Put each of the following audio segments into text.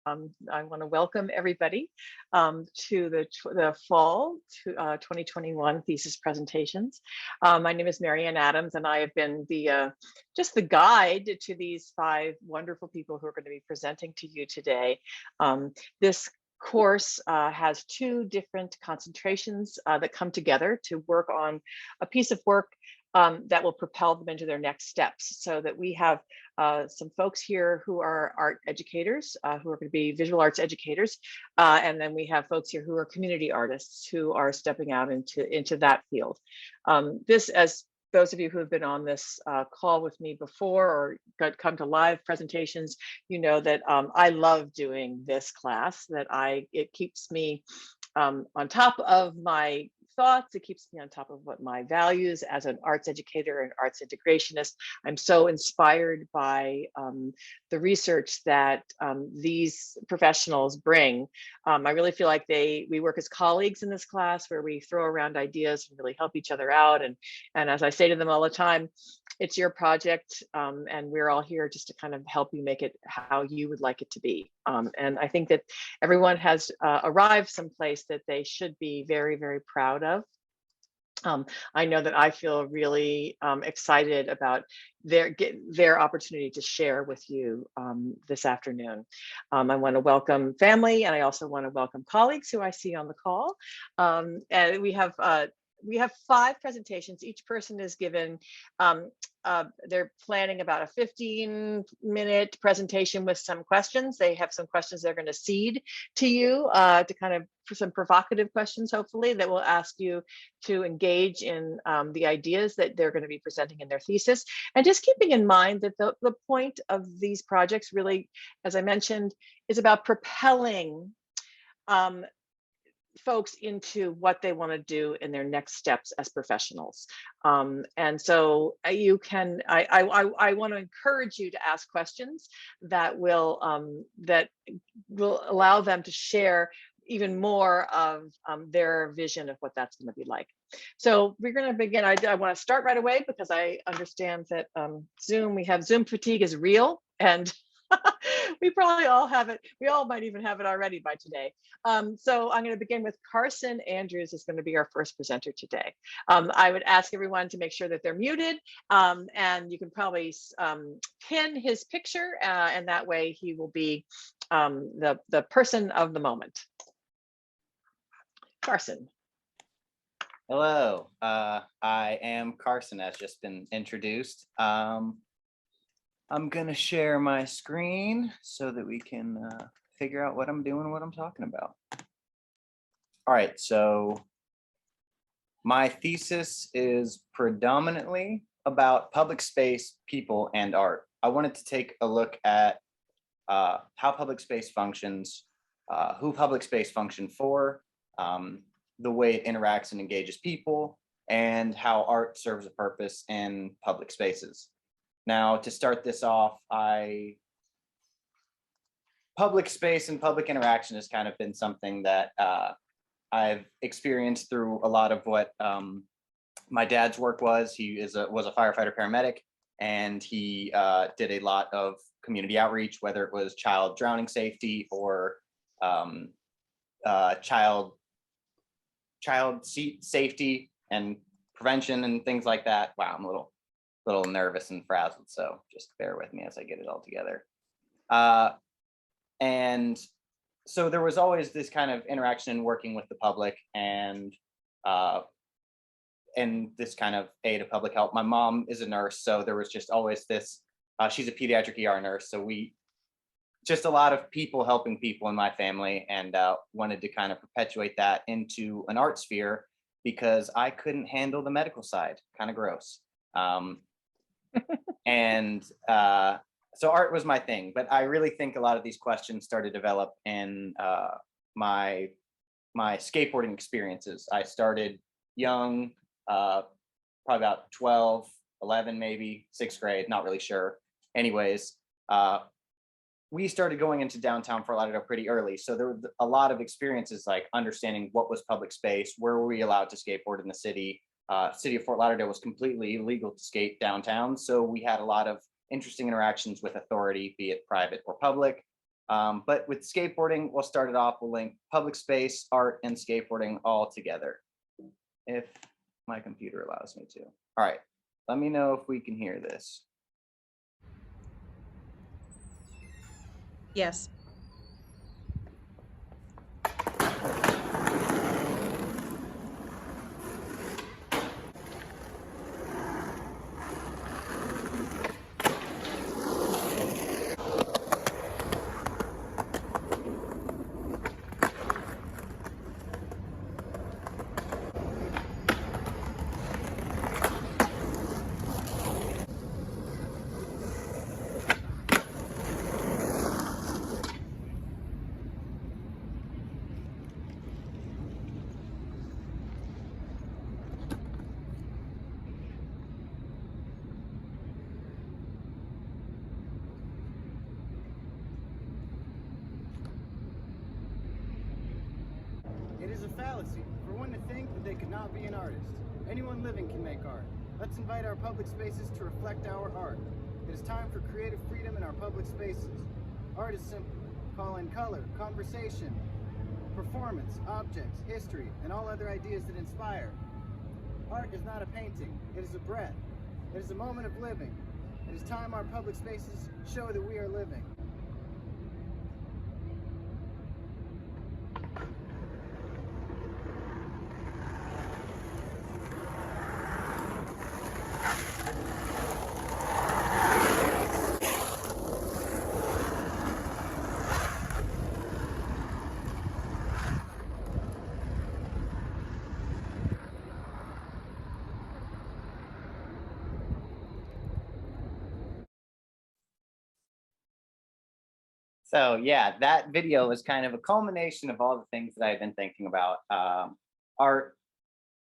I want to welcome everybody to the fall 2021 thesis presentations. My name is Marianne Adams, and I have been just the guide to these five wonderful people who are going to be presenting to you today. This course has two different concentrations that come together to work on a piece of work that will propel them into their next steps, so that we have some folks here who are art educators, who are going to be visual arts educators, and then we have folks here who are community artists who are stepping out into that field. This, as those of you who have been on this call with me before or come to live presentations, you know that I love doing this class. It keeps me on top of my thoughts. It keeps me on top of what my values as an arts educator and arts integrationist. I'm so inspired by the research that these professionals bring. I really feel like we work as colleagues in this class, where we throw around ideas and really help each other out. And as I say to them all the time, it's your project, and we're all here just to kind of help you make it how you would like it to be. And I think that everyone has arrived someplace that they should be very, very proud of. I know that I feel really excited about their opportunity to share with you this afternoon. I want to welcome family, and I also want to welcome colleagues who I see on the call. And we have five presentations. Each person is given, they're planning about a 15-minute presentation with some questions. They have some questions they're going to seed to you to kind of, for some provocative questions, hopefully, that will ask you to engage in the ideas that they're going to be presenting in their thesis. And just keeping in mind that the point of these projects really, as I mentioned, is about propelling folks into what they want to do in their next steps as professionals. And so I want to encourage you to ask questions that will allow them to share even more of their vision of what that's going to be like. So we're going to begin. I want to start right away, because I understand that we have Zoom fatigue is real, and we probably all have it. We all might even have it already by today. So I'm going to begin with Carson Andrews is going to be our first presenter today. I would ask everyone to make sure that they're muted, and you can probably pin his picture, and that way he will be the person of the moment. Carson. Hello, I am Carson, as just been introduced. I'm gonna share my screen so that we can figure out what I'm doing, what I'm talking about. All right, so my thesis is predominantly about public space, people, and art. I wanted to take a look at how public space functions, who public space function for, the way it interacts and engages people, and how art serves a purpose in public spaces. Now, to start this off, public space and public interaction has kind of been something that I've experienced through a lot of what my dad's work was. He was a firefighter paramedic, and he did a lot of community outreach, whether it was child drowning safety or child seat safety and prevention and things like that. Wow, I'm a little nervous and frazzled, so just bear with me as I get it all together. And so there was always this kind of interaction in working with the public, and this kind of aid of public health. My mom is a nurse, so there was just always this. She's a pediatric ER nurse, so just a lot of people helping people in my family, and wanted to kind of perpetuate that into an art sphere, because I couldn't handle the medical side. Kind of gross. And so art was my thing, but I really think a lot of these questions started to develop in my skateboarding experiences. I started young, probably about 12, 11, maybe 6th grade, not really sure. Anyways, we started going into downtown Fort Lauderdale pretty early. So there were a lot of experiences, like understanding what was public space, where were we allowed to skateboard in the city. City of Fort Lauderdale was completely illegal to skate downtown. So we had a lot of interesting interactions with authority, be it private or public. But with skateboarding, we'll start it off. We'll link public space, art, and skateboarding all together, if my computer allows me to. All right, let me know if we can hear this. Yes. It is a fallacy for one to think that they could not be an artist. Anyone living can make art. Let's invite our public spaces to reflect our art. It is time for creative freedom in our public spaces. Art is simple. Call in color, conversation, performance, objects, history, and all other ideas that inspire. Art is not a painting. It is a breath. It is a moment of living. It is time our public spaces show that we are living. So yeah, that video was kind of a culmination of all the things that I've been thinking about. Art,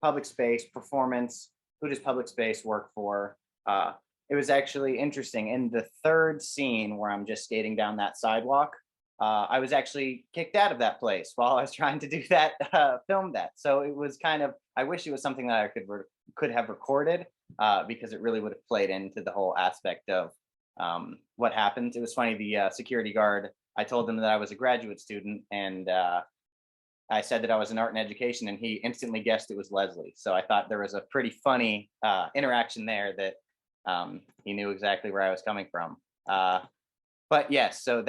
public space, performance, who does public space work for? It was actually interesting. In the third scene where I'm just skating down that sidewalk, I was actually kicked out of that place while I was trying to do that, film that. So it was kind of, I wish it was something that I could have recorded, because it really would have played into the whole aspect of what happened. It was funny, the security guard, I told him that I was a graduate student, and I said that I was in art and education, and he instantly guessed it was Lesley. So I thought there was a pretty funny interaction there that he knew exactly where I was coming from. But yes, so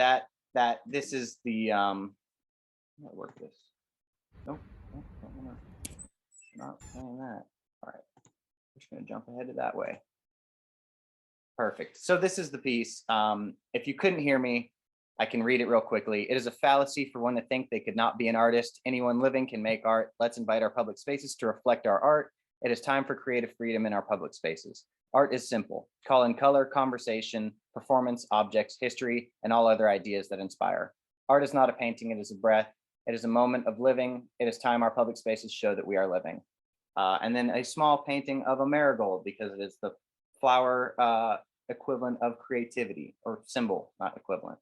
this is the work this. Nope, not saying that. All right, we're just gonna jump ahead to that way. Perfect. So this is the piece. If you couldn't hear me, I can read it real quickly. It is a fallacy for one to think they could not be an artist. Anyone living can make art. Let's invite our public spaces to reflect our art. It is time for creative freedom in our public spaces. Art is simple. Call in color, conversation, performance, objects, history, and all other ideas that inspire. Art is not a painting, it is a breath. It is a moment of living. It is time our public spaces show that we are living. And then a small painting of a marigold, because it is the flower equivalent of creativity, or symbol, not equivalent.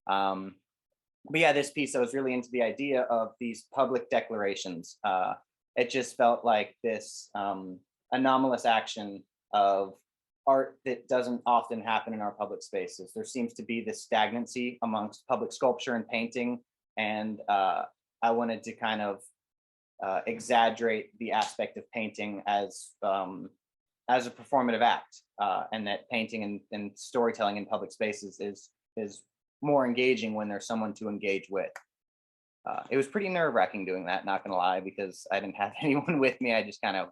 But yeah, this piece, I was really into the idea of these public declarations. It just felt like this anomalous action of art that doesn't often happen in our public spaces. There seems to be this stagnancy amongst public sculpture and painting, and I wanted to kind of exaggerate the aspect of painting as a performative act, and that painting and storytelling in public spaces is more engaging when there's someone to engage with. It was pretty nerve-wracking doing that, not gonna lie, because I didn't have anyone with me. I just kind of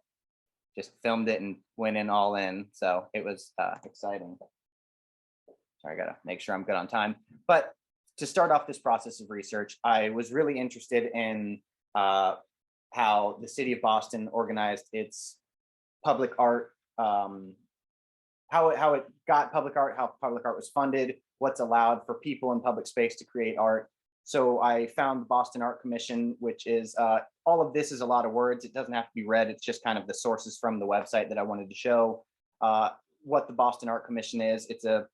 filmed it and went in all in. So it was exciting. Sorry, I gotta make sure I'm good on time. But to start off this process of research, I was really interested in how the city of Boston organized its public art, how it got public art, how public art was funded, what's allowed for people in public space to create art. So I found the Boston Art Commission, which is, all of this is a lot of words. It doesn't have to be read. It's just kind of the sources from the website that I wanted to show. What the Boston Art Commission is. It's a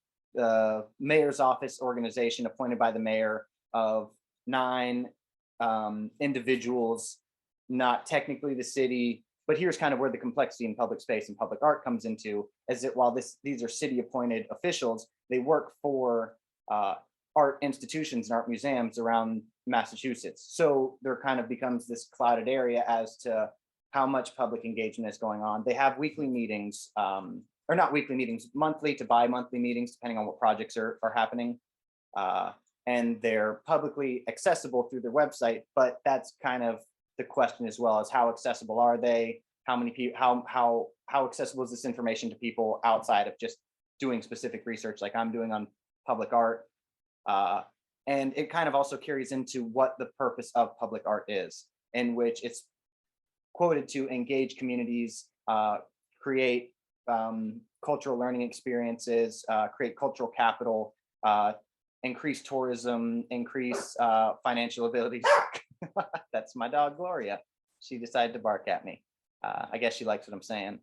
mayor's office organization appointed by the mayor of 9 individuals, not technically the city. But here's kind of where the complexity in public space and public art comes into, is that while these are city appointed officials, they work for art institutions and art museums around Massachusetts. So there kind of becomes this clouded area as to how much public engagement is going on. They have weekly meetings, or not weekly meetings, monthly to bi-monthly meetings, depending on what projects are happening. And they're publicly accessible through their website, but that's kind of the question as well, as how accessible are they? How many people, how accessible is this information to people outside of just doing specific research like I'm doing on public art? And it kind of also carries into what the purpose of public art is, in which it's quoted to engage communities, create cultural learning experiences, create cultural capital, increase tourism, increase financial abilities. That's my dog, Gloria. She decided to bark at me. I guess she likes what I'm saying.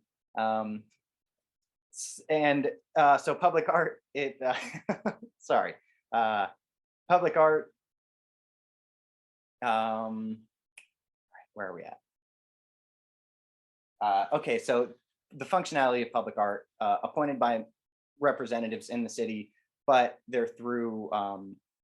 So public art, sorry. Public art, where are we at? Okay, so the functionality of public art, appointed by representatives in the city, but they're through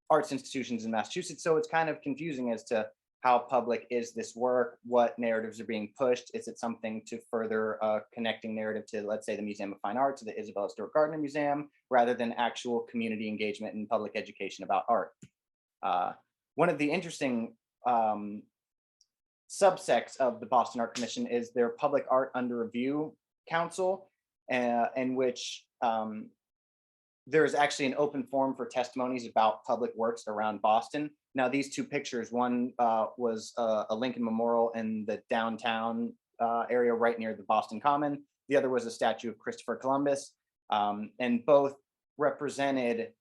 arts institutions in Massachusetts. So it's kind of confusing as to how public is this work, what narratives are being pushed. Is it something to further connecting narrative to, let's say, the Museum of Fine Arts, to the Isabella Stewart Gardner Museum, rather than actual community engagement and public education about art? One of the interesting subsects of the Boston Art Commission is their Public Art Under Review Council, in which there's actually an open forum for testimonies about public works around Boston. Now, these two pictures, one was a Lincoln Memorial in the downtown area right near the Boston Common. The other was a statue of Christopher Columbus, and both represented,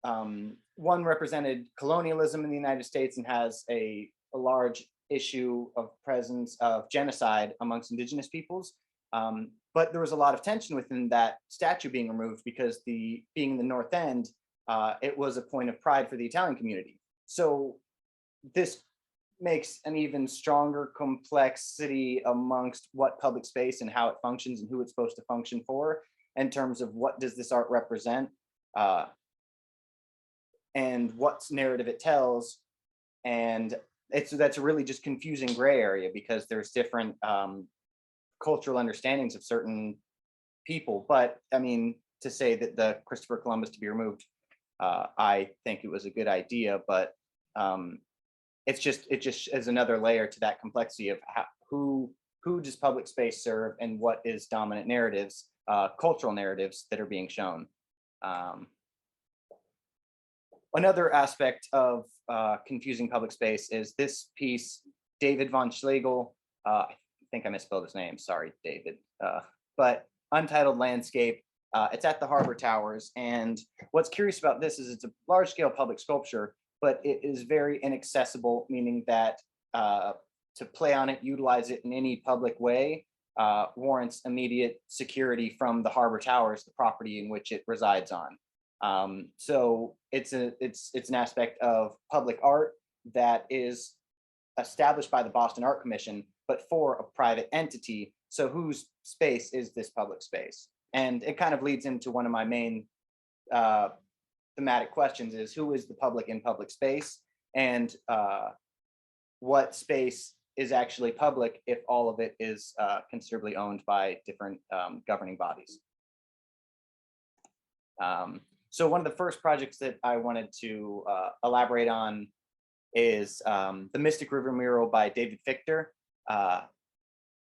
one represented colonialism in the United States and has a large issue of presence of genocide amongst indigenous peoples. But there was a lot of tension within that statue being removed because being in the North End, it was a point of pride for the Italian community. So this makes an even stronger complexity amongst what public space and how it functions and who it's supposed to function for, in terms of what does this art represent, and what narrative it tells. And that's a really just confusing gray area, because there's different cultural understandings of certain people. But I mean, to say that the Christopher Columbus to be removed, I think it was a good idea, but it just is another layer to that complexity of who does public space serve and what is dominant narratives, cultural narratives that are being shown. Another aspect of confusing public space is this piece, David von Schlegel, I think I misspelled his name, sorry, David, but Untitled Landscape. It's at the Harbor Towers, and what's curious about this is it's a large-scale public sculpture, but it is very inaccessible, meaning that to play on it, utilize it in any public way, warrants immediate security from the Harbor Towers, the property in which it resides on. So it's an aspect of public art that is established by the Boston Art Commission, but for a private entity. So whose space is this public space? And it kind of leads into one of my main thematic questions is, who is the public in public space? And what space is actually public if all of it is considerably owned by different governing bodies? So one of the first projects that I wanted to elaborate on is the Mystic River mural by David Fichter.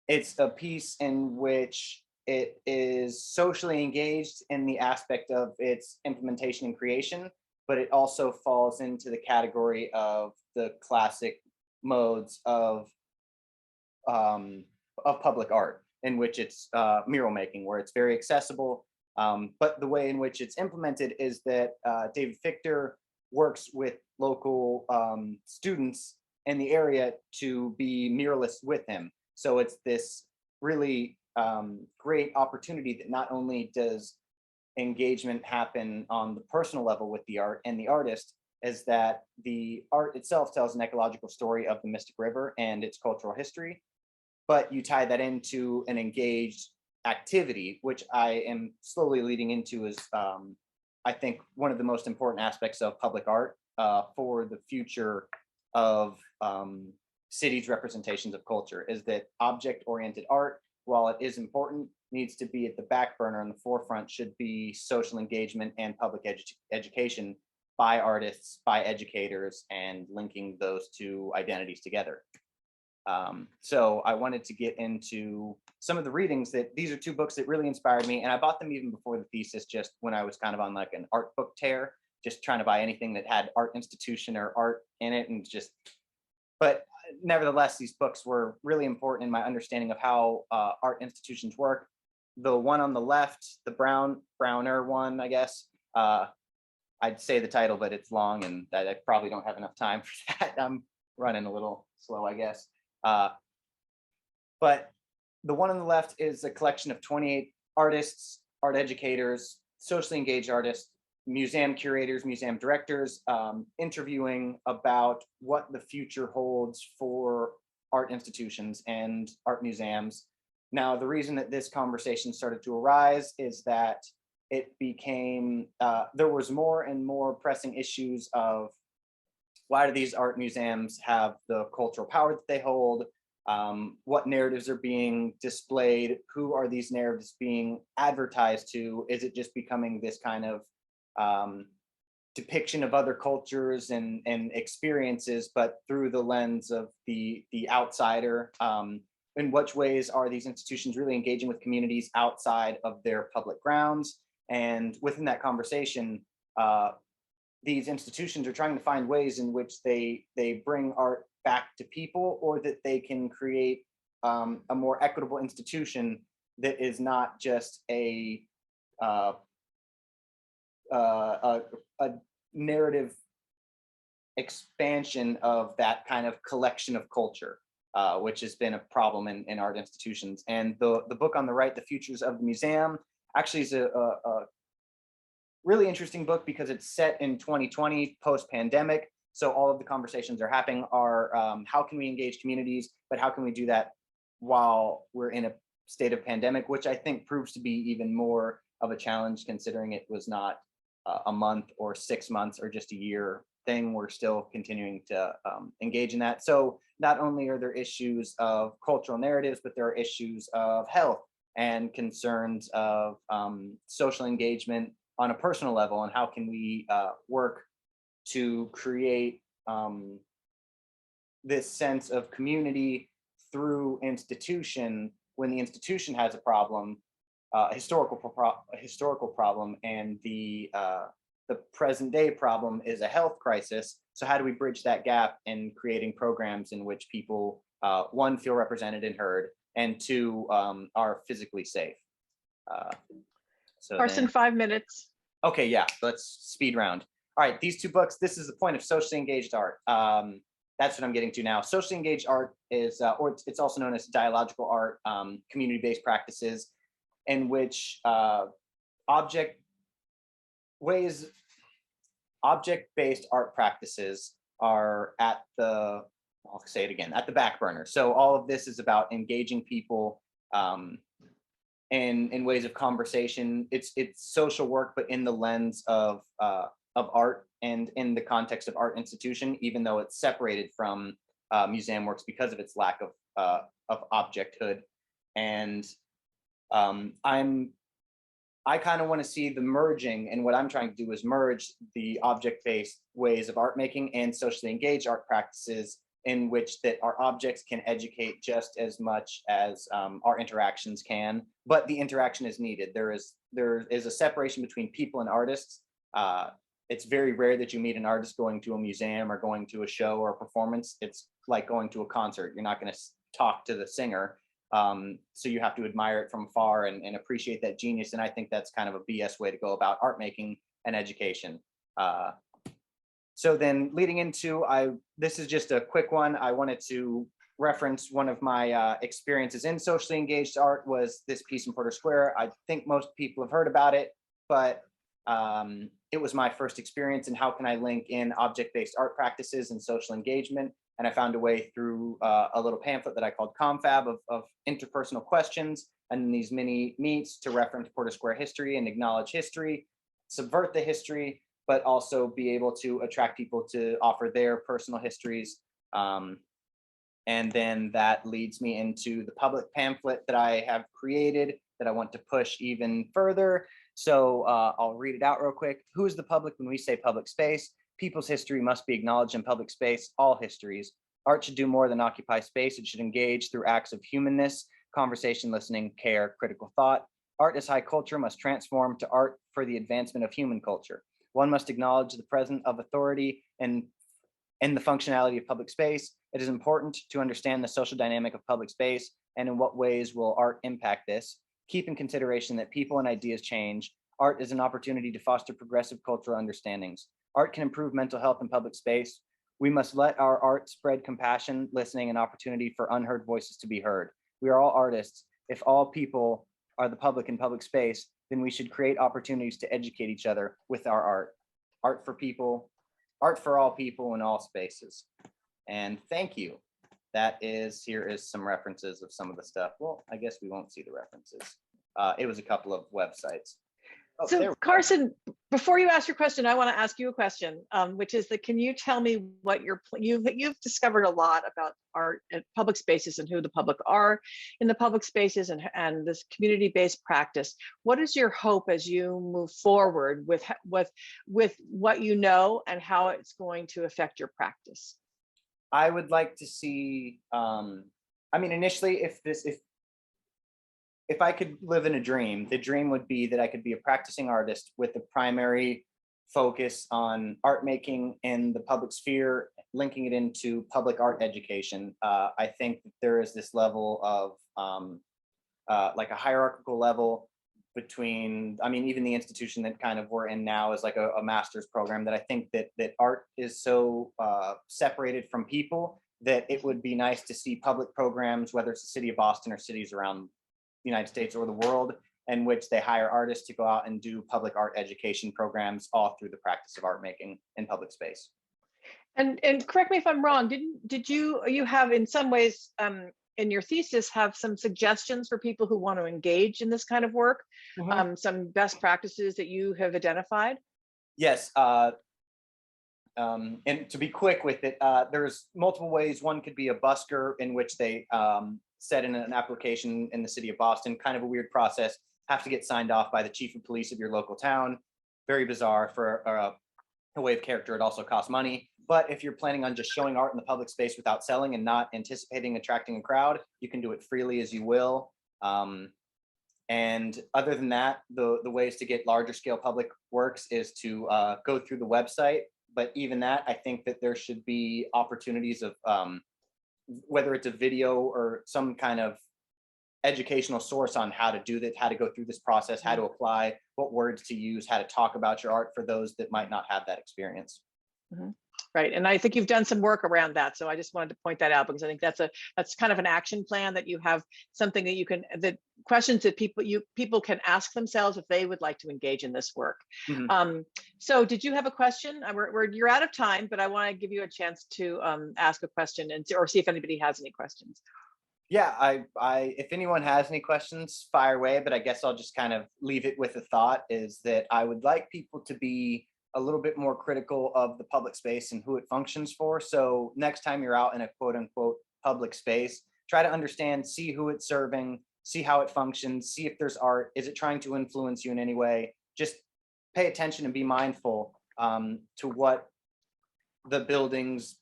It's a piece in which it is socially engaged in the aspect of its implementation and creation, but it also falls into the category of the classic modes of public art, in which it's mural making, where it's very accessible. But the way in which it's implemented is that David Fichter works with local students in the area to be muralists with him. So it's this really great opportunity that not only does engagement happen on the personal level with the art and the artist, is that the art itself tells an ecological story of the Mystic River and its cultural history, but you tie that into an engaged activity, which I am slowly leading into, is I think, one of the most important aspects of public art for the future of cities' representations of culture is that object-oriented art, while it is important, needs to be at the back burner, and the forefront should be social engagement and public education by artists, by educators, and linking those two identities together. So I wanted to get into some of the readings that these are two books that really inspired me, and I bought them even before the thesis, just when I was kind of on like an art book tear, just trying to buy anything that had art institution or art in it, and just, but nevertheless, these books were really important in my understanding of how art institutions work. The one on the left, the browner one, I guess, I'd say the title, but it's long and I probably don't have enough time for that. I'm running a little slow, I guess. But the one on the left is a collection of 28 artists, art educators, socially engaged artists, museum curators, museum directors, interviewing about what the future holds for art institutions and art museums. Now, the reason that this conversation started to arise is that it became, there was more and more pressing issues of why do these art museums have the cultural power that they hold? What narratives are being displayed? Who are these narratives being advertised to? Is it just becoming this kind of depiction of other cultures and experiences, but through the lens of the outsider? In which ways are these institutions really engaging with communities outside of their public grounds? And within that conversation, these institutions are trying to find ways in which they bring art back to people, or that they can create a more equitable institution that is not just a narrative expansion of that kind of collection of culture, which has been a problem in art institutions. And the book on the right, The Futures of the Museum, actually is a really interesting book because it's set in 2020, post-pandemic. So all of the conversations are happening are how can we engage communities, but how can we do that while we're in a state of pandemic, which I think proves to be even more of a challenge, considering it was not a month or 6 months or just a year thing. We're still continuing to engage in that. So not only are there issues of cultural narratives, but there are issues of health and concerns of social engagement on a personal level, and how can we work to create this sense of community through institution when the institution has a problem, a historical problem, and the present day problem is a health crisis. So how do we bridge that gap in creating programs in which people, one, feel represented and heard, and two, are physically safe? Carson, 5 minutes. Okay, yeah, let's speed round. All right, these two books, this is the point of socially engaged art. That's what I'm getting to now. Socially engaged art is, or it's also known as dialogical art, community-based practices in which object-based art practices are at the, I'll say it again, at the back burner. So all of this is about engaging people in ways of conversation. It's social work, but in the lens of art and in the context of art institution, even though it's separated from museum works because of its lack of objecthood. And I kind of want to see the merging, and what I'm trying to do is merge the object-based ways of art making and socially engaged art practices in which that our objects can educate just as much as our interactions can, but the interaction is needed. There is a separation between people and artists. It's very rare that you meet an artist going to a museum or going to a show or a performance. It's like going to a concert. You're not going to talk to the singer. So you have to admire it from afar and appreciate that genius. And I think that's kind of a BS way to go about art making and education. So then leading into, this is just a quick one. I wanted to reference one of my experiences in socially engaged art was this piece in Porter Square. I think most people have heard about it, but it was my first experience in how can I link in object-based art practices and social engagement. And I found a way through a little pamphlet that I called Confab of interpersonal questions, and these mini meets to reference Porter Square history and acknowledge history. subvert the history, but also be able to attract people to offer their personal histories. And then that leads me into the public pamphlet that I have created that I want to push even further. So I'll read it out real quick. Who is the public when we say public space? People's history must be acknowledged in public space, all histories. Art should do more than occupy space. It should engage through acts of humanness, conversation, listening, care, critical thought. Art as high culture must transform to art for the advancement of human culture. One must acknowledge the presence of authority and the functionality of public space. It is important to understand the social dynamic of public space and in what ways will art impact this. Keep in consideration that people and ideas change. Art is an opportunity to foster progressive cultural understandings. Art can improve mental health in public space. We must let our art spread compassion, listening, and opportunity for unheard voices to be heard. We are all artists. If all people are the public in public space, then we should create opportunities to educate each other with our art. Art for people, art for all people in all spaces. And thank you. Here is some references of some of the stuff. Well, I guess we won't see the references. It was a couple of websites. Oh, So Carson, before you ask your question, I want to ask you a question, which is that can you tell me what you've discovered a lot about art at public spaces and who the public are in the public spaces and this community-based practice. What is your hope as you move forward with what you know and how it's going to affect your practice? I would like to see, initially, if I could live in a dream, the dream would be that I could be a practicing artist with a primary focus on art making in the public sphere, linking it into public art education. I think that there is this level of like a hierarchical level between, even the institution that kind of we're in now is like a master's program, that I think that art is so separated from people that it would be nice to see public programs, whether it's the city of Boston or cities around the United States or the world, in which they hire artists to go out and do public art education programs all through the practice of art making in public space. And correct me if I'm wrong, did you have in some ways in your thesis have some suggestions for people who want to engage in this kind of work, some best practices that you have identified? Yes, and to be quick with it, there's multiple ways. One could be a busker, in which they set in an application in the city of Boston, kind of a weird process, have to get signed off by the chief of police of your local town. Very bizarre for a way of character. It also costs money. But if you're planning on just showing art in the public space without selling and not anticipating attracting a crowd, you can do it freely as you will. And other than that, the ways to get larger scale public works is to go through the website. But even that, I think that there should be opportunities of whether it's a video or some kind of educational source on how to do that, how to go through this process, how to apply, what words to use, how to talk about your art for those that might not have that experience. Right, and I think you've done some work around that, so I just wanted to point that out because I think that's kind of an action plan, that you have something that you can, the questions that people can ask themselves if they would like to engage in this work. So did you have a question? You're out of time, but I want to give you a chance to ask a question or see if anybody has any questions. Yeah, if anyone has any questions, fire away, but I guess I'll just kind of leave it with a thought, is that I would like people to be a little bit more critical of the public space and who it functions for. So next time you're out in a quote unquote public space, try to understand, see who it's serving, see how it functions, see if there's art. Is it trying to influence you in any way? Just pay attention and be mindful to what the buildings,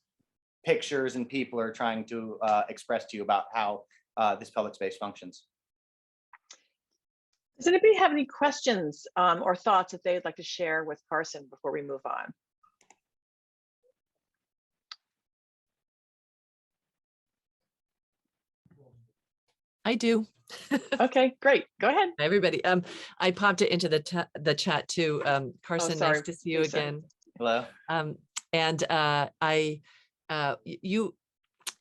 pictures, and people are trying to express to you about how this public space functions. Does anybody have any questions or thoughts that they'd like to share with Carson before we move on? I do. Okay, great. Go ahead. Hi, everybody. I popped it into the chat too. Carson, nice to see you again. Hello. You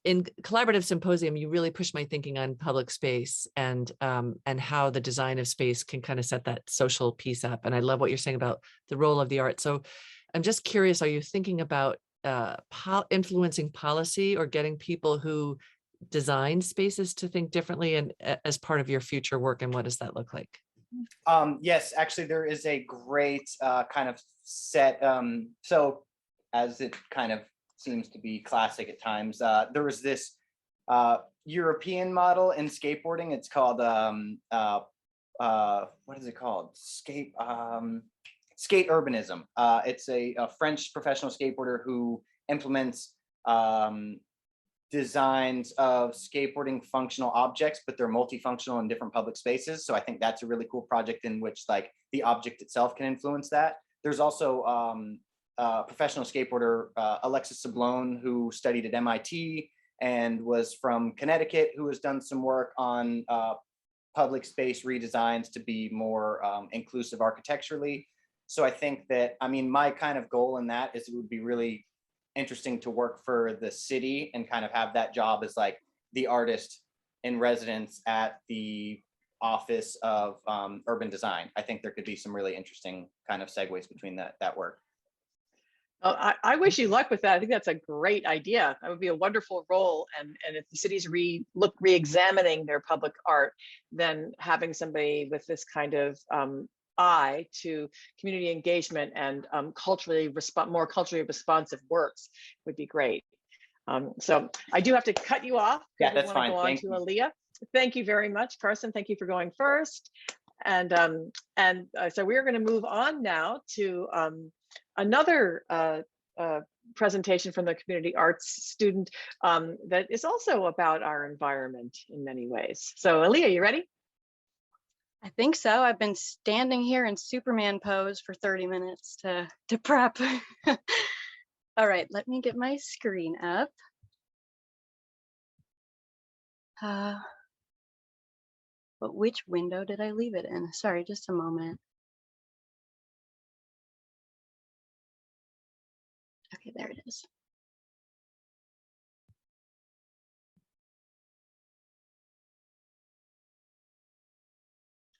in Collaborative Symposium, you really pushed my thinking on public space and how the design of space can kind of set that social piece up. And I love what you're saying about the role of the art. So I'm just curious, are you thinking about influencing policy or getting people who design spaces to think differently and as part of your future work? And what does that look like? Yes, actually, there is a great kind of set. So, as it kind of seems to be classic at times, there was this European model in skateboarding. It's called what is it called? Skate urbanism. It's a French professional skateboarder who implements designs of skateboarding functional objects, but they're multifunctional in different public spaces. So I think that's a really cool project in which like the object itself can influence that. There's also a professional skateboarder, Alexis Sablone, who studied at MIT and was from Connecticut, who has done some work on public space redesigns to be more inclusive architecturally. So I think that, I mean, my kind of goal in that is it would be really interesting to work for the city and kind of have that job as like the artist in residence at the office of urban design. I think there could be some really interesting kind of segues between that work. I wish you luck with that. I think that's a great idea. That would be a wonderful role. And if the city's re-examining their public art, then having somebody with this kind of eye to community engagement and more culturally responsive works would be great. So I do have to cut you off. Yeah, that's fine. Go on to Aaliyah. Thank you very much, Carson. Thank you for going first. And so we're going to move on now to another presentation from the community arts student that is also about our environment in many ways. So Aaliyah, you ready? I think so. I've been standing here in Superman pose for 30 minutes to prep. All right, let me get my screen up. But which window did I leave it in? Sorry, just a moment. Okay, there it is.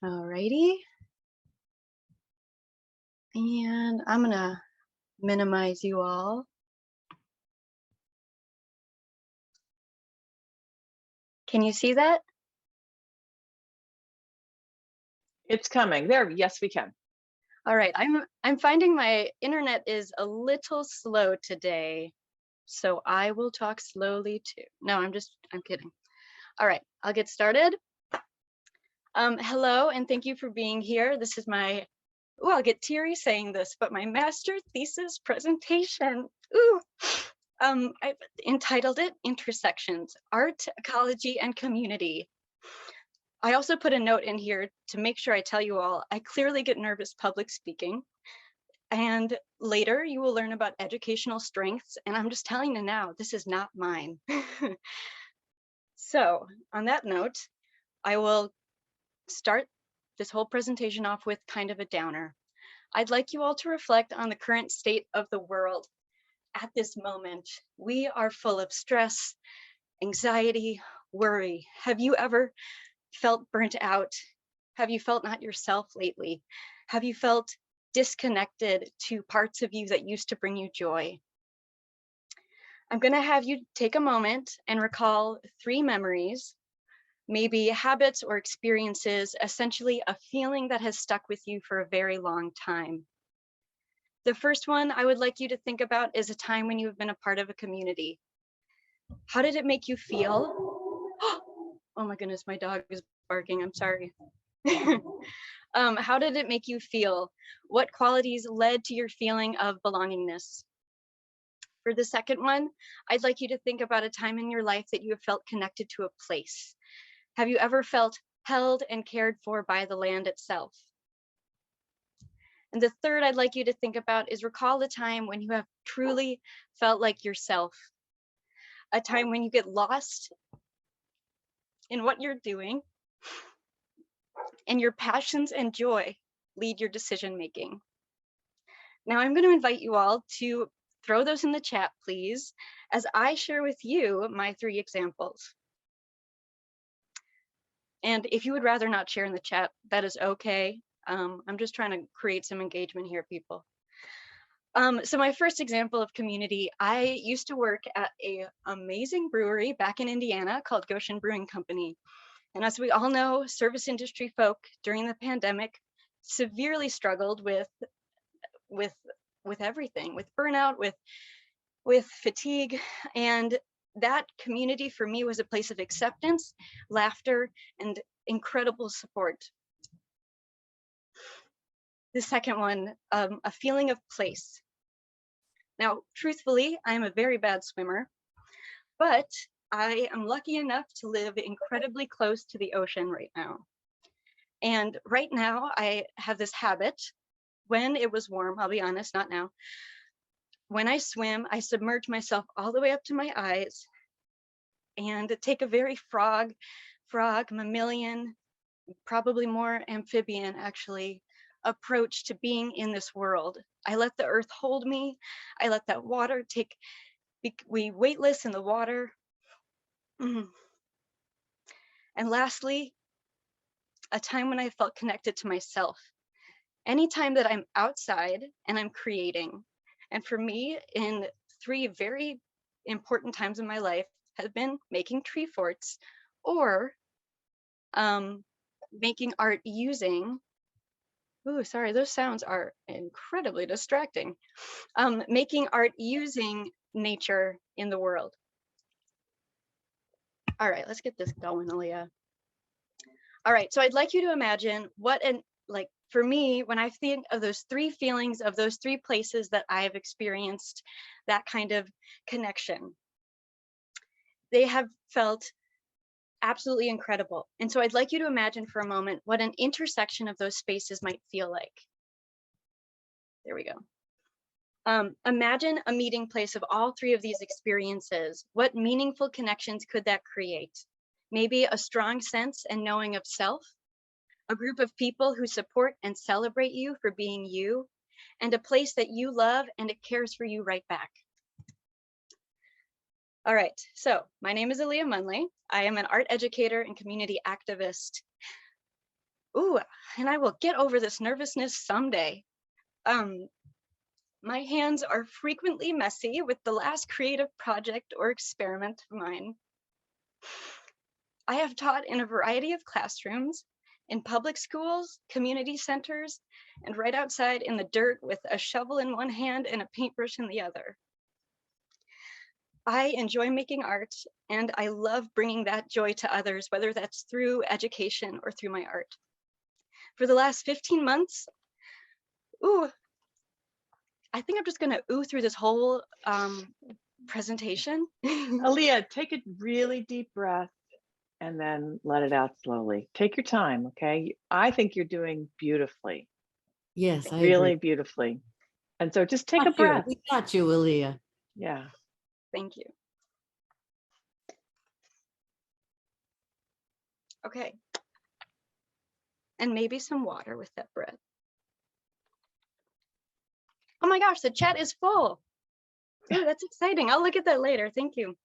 Alrighty. And I'm gonna minimize you all. Can you see that? It's coming there. Yes, we can. All right, I'm finding my internet is a little slow today, so I will talk slowly too. No, I'm kidding. All right, I'll get started. Hello, and thank you for being here. This is my, I'll get teary saying this, but my master thesis presentation. I've entitled it Intersections, Art, Ecology, and Community. I also put a note in here to make sure I tell you all, I clearly get nervous public speaking. And later you will learn about educational strengths. And I'm just telling you now, this is not mine. So on that note, I will start this whole presentation off with kind of a downer. I'd like you all to reflect on the current state of the world at this moment. We are full of stress, anxiety, worry. Have you ever felt burnt out? Have you felt not yourself lately? Have you felt disconnected to parts of you that used to bring you joy? I'm going to have you take a moment and recall 3 memories, maybe habits or experiences, essentially a feeling that has stuck with you for a very long time. The first one I would like you to think about is a time when you've been a part of a community. How did it make you feel? Oh my goodness, my dog is barking, I'm sorry. How did it make you feel? What qualities led to your feeling of belongingness? For the second one, I'd like you to think about a time in your life that you have felt connected to a place. Have you ever felt held and cared for by the land itself? And the third I'd like you to think about is recall a time when you have truly felt like yourself. A time when you get lost in what you're doing and your passions and joy lead your decision making. Now I'm going to invite you all to throw those in the chat, please, as I share with you my 3 examples. And if you would rather not share in the chat, that is okay. I'm just trying to create some engagement here, people. So my first example of community, I used to work at an amazing brewery back in Indiana called Goshen Brewing Company. And as we all know, service industry folk during the pandemic severely struggled with everything, with burnout, with fatigue. And that community for me was a place of acceptance, laughter, and incredible support. The second one, a feeling of place. Now, truthfully, I'm a very bad swimmer, but I am lucky enough to live incredibly close to the ocean right now. And right now I have this habit, when it was warm, I'll be honest, not now. When I swim, I submerge myself all the way up to my eyes and take a very frog, mammalian, probably more amphibian actually, approach to being in this world. I let the earth hold me. I let that water we weightless in the water. And lastly, a time when I felt connected to myself. Anytime that I'm outside and I'm creating. And for me, in 3 very important times in my life have been making tree forts or making art using, ooh, sorry, those sounds are incredibly distracting. Making art using nature in the world. All right, let's get this going, Aaliyah. All right, so I'd like you to imagine like for me, when I think of those 3 feelings of those 3 places that I've experienced that kind of connection, they have felt absolutely incredible. And so I'd like you to imagine for a moment what an intersection of those spaces might feel like. There we go. Imagine a meeting place of all 3 of these experiences. What meaningful connections could that create? Maybe a strong sense and knowing of self, a group of people who support and celebrate you for being you, and a place that you love and it cares for you right back. All right, so my name is Aaliyah Munley. I am an art educator and community activist. Ooh, and I will get over this nervousness someday. My hands are frequently messy with the last creative project or experiment of mine. I have taught in a variety of classrooms, in public schools, community centers, and right outside in the dirt with a shovel in one hand and a paintbrush in the other. I enjoy making art, and I love bringing that joy to others, whether that's through education or through my art. For the last 15 months, I think I'm just gonna through this whole presentation. Aaliyah, take a really deep breath and then let it out slowly. Take your time, okay? I think you're doing beautifully. Yes, I really agree. beautifully. And so just take a Got you. breath. We got you, Aaliyah. Yeah. Thank you. Okay. And maybe some water with that breath. Oh my gosh, the chat is full. Ooh, that's exciting. I'll look at that later. Thank you.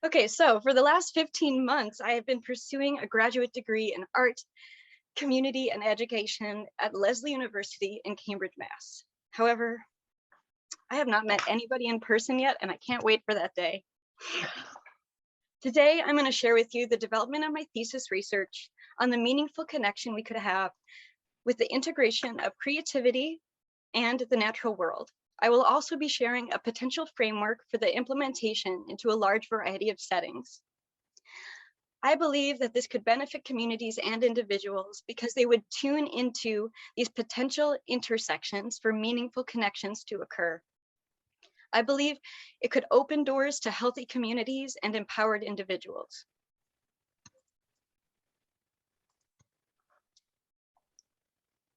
Okay, so for the last 15 months, I have been pursuing a graduate degree in art, community, and education at Lesley University in Cambridge, Mass. However, I have not met anybody in person yet, and I can't wait for that day. Today, I'm going to share with you the development of my thesis research on the meaningful connection we could have with the integration of creativity and the natural world. I will also be sharing a potential framework for the implementation into a large variety of settings. I believe that this could benefit communities and individuals because they would tune into these potential intersections for meaningful connections to occur. I believe it could open doors to healthy communities and empowered individuals.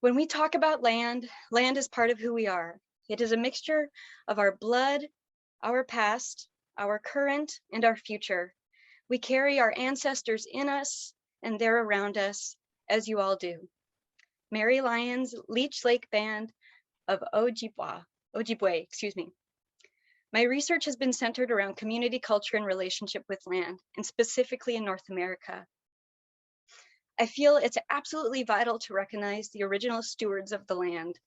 When we talk about land, land is part of who we are. It is a mixture of our blood, our past, our current, and our future. We carry our ancestors in us, and they're around us, as you all do. Mary Lyons, Leech Lake Band of Ojibwe, excuse me. My research has been centered around community culture and relationship with land, and specifically in North America. I feel it's absolutely vital to recognize the original stewards of the land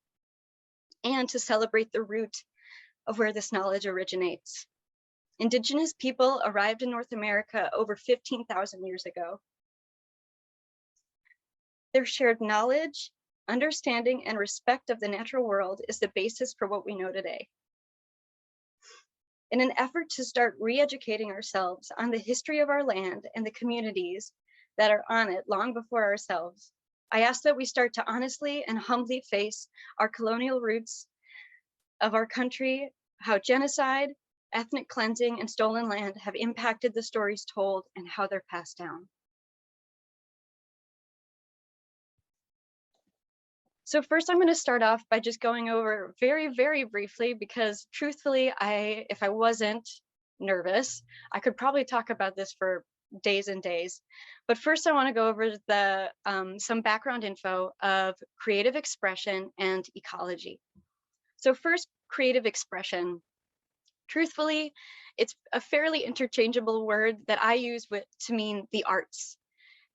and to celebrate the root of where this knowledge originates. Indigenous people arrived in North America over 15,000 years ago. Their shared knowledge, understanding, and respect of the natural world is the basis for what we know today. In an effort to start re-educating ourselves on the history of our land and the communities that are on it long before ourselves, I ask that we start to honestly and humbly face our colonial roots of our country, how genocide, ethnic cleansing, and stolen land have impacted the stories told and how they're passed down. So first, I'm going to start off by just going over very, very briefly, because truthfully, if I wasn't nervous, I could probably talk about this for days and days. But first, I want to go over some background info of creative expression and ecology. So first, creative expression. Truthfully, it's a fairly interchangeable word that I use to mean the arts.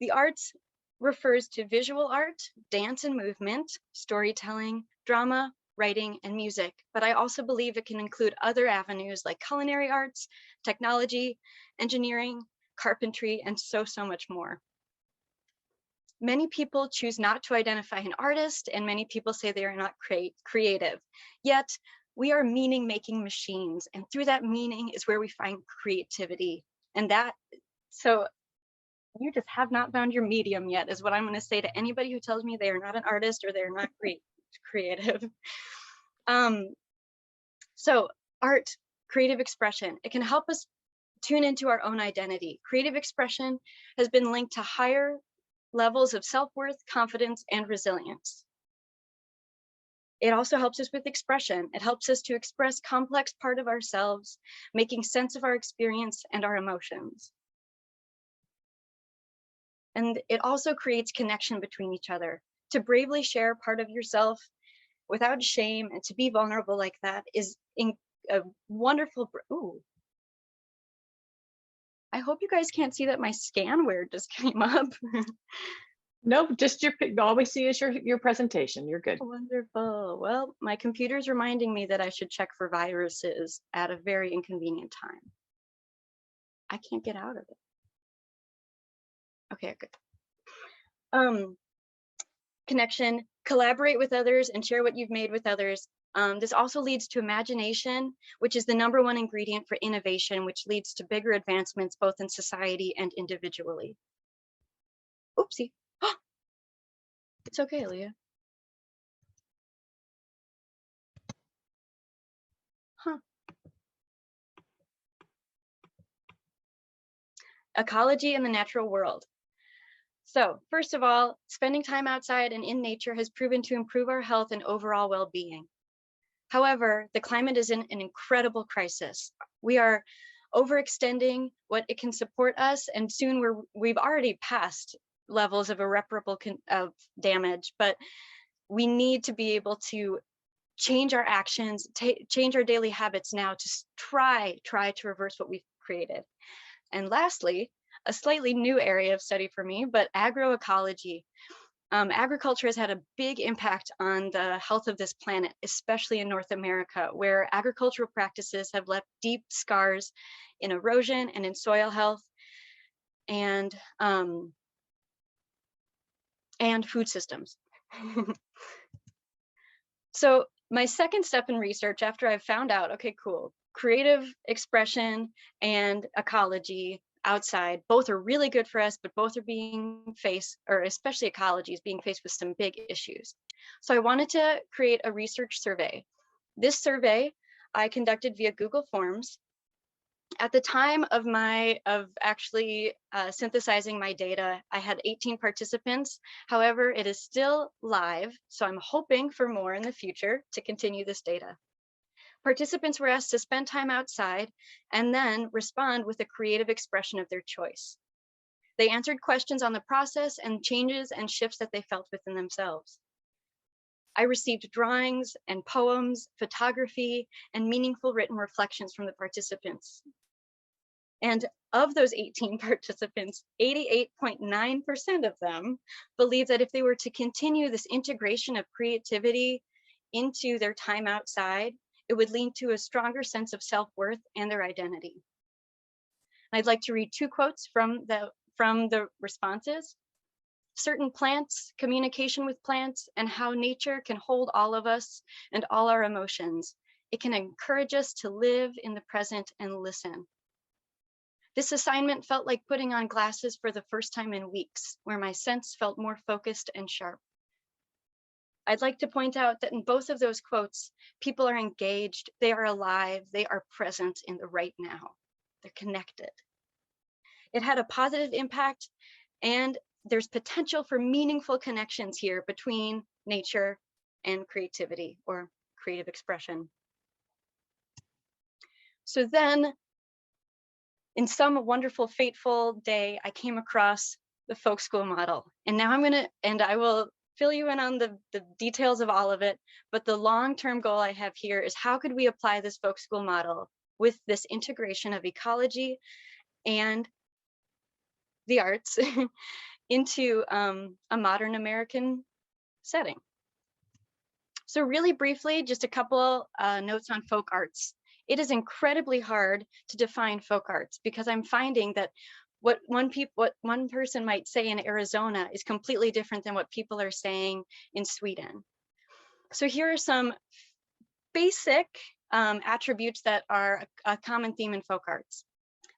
The arts refers to visual art, dance and movement, storytelling, drama, writing, and music. But I also believe it can include other avenues like culinary arts, technology, engineering, carpentry, and so much more. Many people choose not to identify an artist, and many people say they are not creative. Yet, we are meaning-making machines, and through that meaning is where we find creativity. And so you just have not found your medium yet, is what I'm going to say to anybody who tells me they are not an artist or they're not creative. So art, creative expression, it can help us tune into our own identity. Creative expression has been linked to higher levels of self-worth, confidence, and resilience. It also helps us with expression. It helps us to express complex part of ourselves, making sense of our experience and our emotions. And it also creates connection between each other. To bravely share part of yourself without shame and to be vulnerable like that is a wonderful, ooh. I hope you guys can't see that my scanware just came up. No, just all we see is your presentation. You're good. Wonderful. Well, my computer's reminding me that I should check for viruses at a very inconvenient time. I can't get out of it. Okay, good. Connection, collaborate with others and share what you've made with others. This also leads to imagination, which is the #1 ingredient for innovation, which leads to bigger advancements both in society and individually. Oopsie. It's okay, Leah. Huh. Ecology and the natural world. So first of all, spending time outside and in nature has proven to improve our health and overall well-being. However, the climate is in an incredible crisis. We are overextending what it can support us, and soon we've already passed levels of irreparable damage, but we need to be able to change our actions, change our daily habits now to try to reverse what we've created. And lastly, a slightly new area of study for me, but agroecology. Agriculture has had a big impact on the health of this planet, especially in North America, where agricultural practices have left deep scars in erosion and in soil health and food systems. So my second step in research, after I've found out, okay, cool, creative expression and ecology outside, both are really good for us, but both are being faced, or especially ecology is being faced with some big issues. So I wanted to create a research survey. This survey I conducted via Google Forms. At the time of actually synthesizing my data, I had 18 participants. However, it is still live, so I'm hoping for more in the future to continue this data. Participants were asked to spend time outside and then respond with a creative expression of their choice. They answered questions on the process and changes and shifts that they felt within themselves. I received drawings and poems, photography, and meaningful written reflections from the participants. And of those 18 participants, 88.9% of them believe that if they were to continue this integration of creativity into their time outside, it would lead to a stronger sense of self-worth and their identity. I'd like to read 2 quotes from the responses. Certain plants, communication with plants, and how nature can hold all of us and all our emotions. It can encourage us to live in the present and listen. This assignment felt like putting on glasses for the first time in weeks, where my sense felt more focused and sharp. I'd like to point out that in both of those quotes, people are engaged, they are alive, they are present in the right now. They're connected. It had a positive impact, and there's potential for meaningful connections here between nature and creativity or creative expression. So then, in some wonderful, fateful day, I came across the folk school model. And now I will fill you in on the details of all of it, but the long-term goal I have here is how could we apply this folk school model with this integration of ecology and the arts into a modern American setting. So really briefly, just a couple notes on folk arts. It is incredibly hard to define folk arts because I'm finding that what one person might say in Arizona is completely different than what people are saying in Sweden. So here are some basic attributes that are a common theme in folk arts.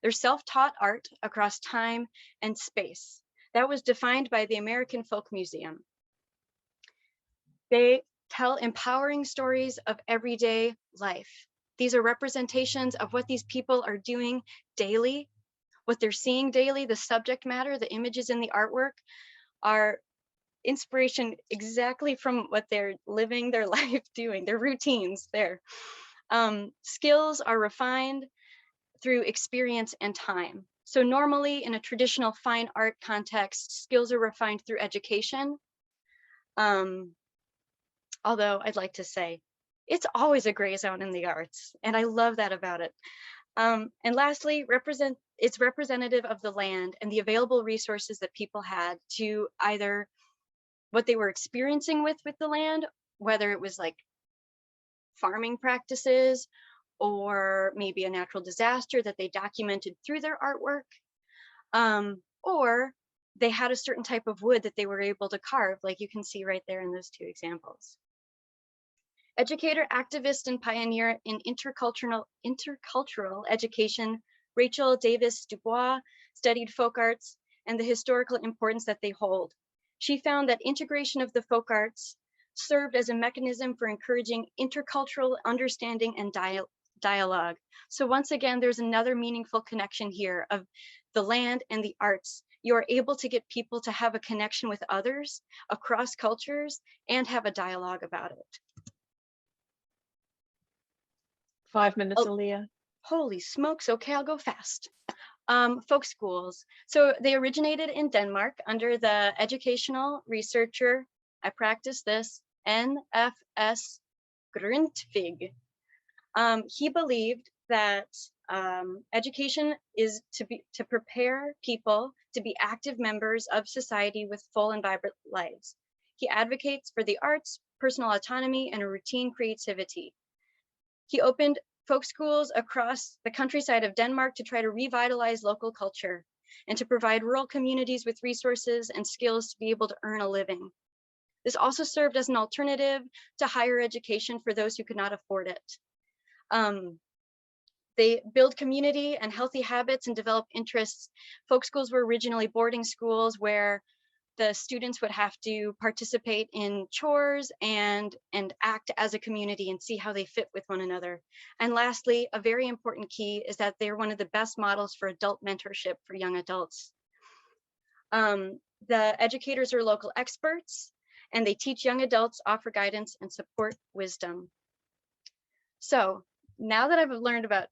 There's self-taught art across time and space. That was defined by the American Folk Museum. They tell empowering stories of everyday life. These are representations of what these people are doing daily, what they're seeing daily, the subject matter, the images in the artwork are inspiration exactly from what they're living their life doing, their routines there. Skills are refined through experience and time. So normally in a traditional fine art context, skills are refined through education. Although I'd like to say, it's always a gray zone in the arts, and I love that about it. And lastly, it's representative of the land and the available resources that people had to either what they were experiencing with the land, whether it was like farming practices or maybe a natural disaster that they documented through their artwork, or they had a certain type of wood that they were able to carve, like you can see right there in those 2 examples. Educator, activist, and pioneer in intercultural education, Rachel Davis Dubois studied folk arts and the historical importance that they hold. She found that integration of the folk arts served as a mechanism for encouraging intercultural understanding and dialogue. So once again, there's another meaningful connection here of the land and the arts. You are able to get people to have a connection with others across cultures and have a dialogue about it. 5 minutes, Oh. Aaliyah. Holy smokes, okay, I'll go fast. Folk schools. So they originated in Denmark under the educational researcher, I practice this, N.F.S. Grundtvig. He believed that education is to prepare people to be active members of society with full and vibrant lives. He advocates for the arts, personal autonomy, and a routine creativity. He opened folk schools across the countryside of Denmark to try to revitalize local culture and to provide rural communities with resources and skills to be able to earn a living. This also served as an alternative to higher education for those who could not afford it. They build community and healthy habits and develop interests. Folk schools were originally boarding schools where the students would have to participate in chores and act as a community and see how they fit with one another. And lastly, a very important key is that they're one of the best models for adult mentorship for young adults. The educators are local experts, and they teach young adults, offer guidance, and support wisdom. So now that I've learned about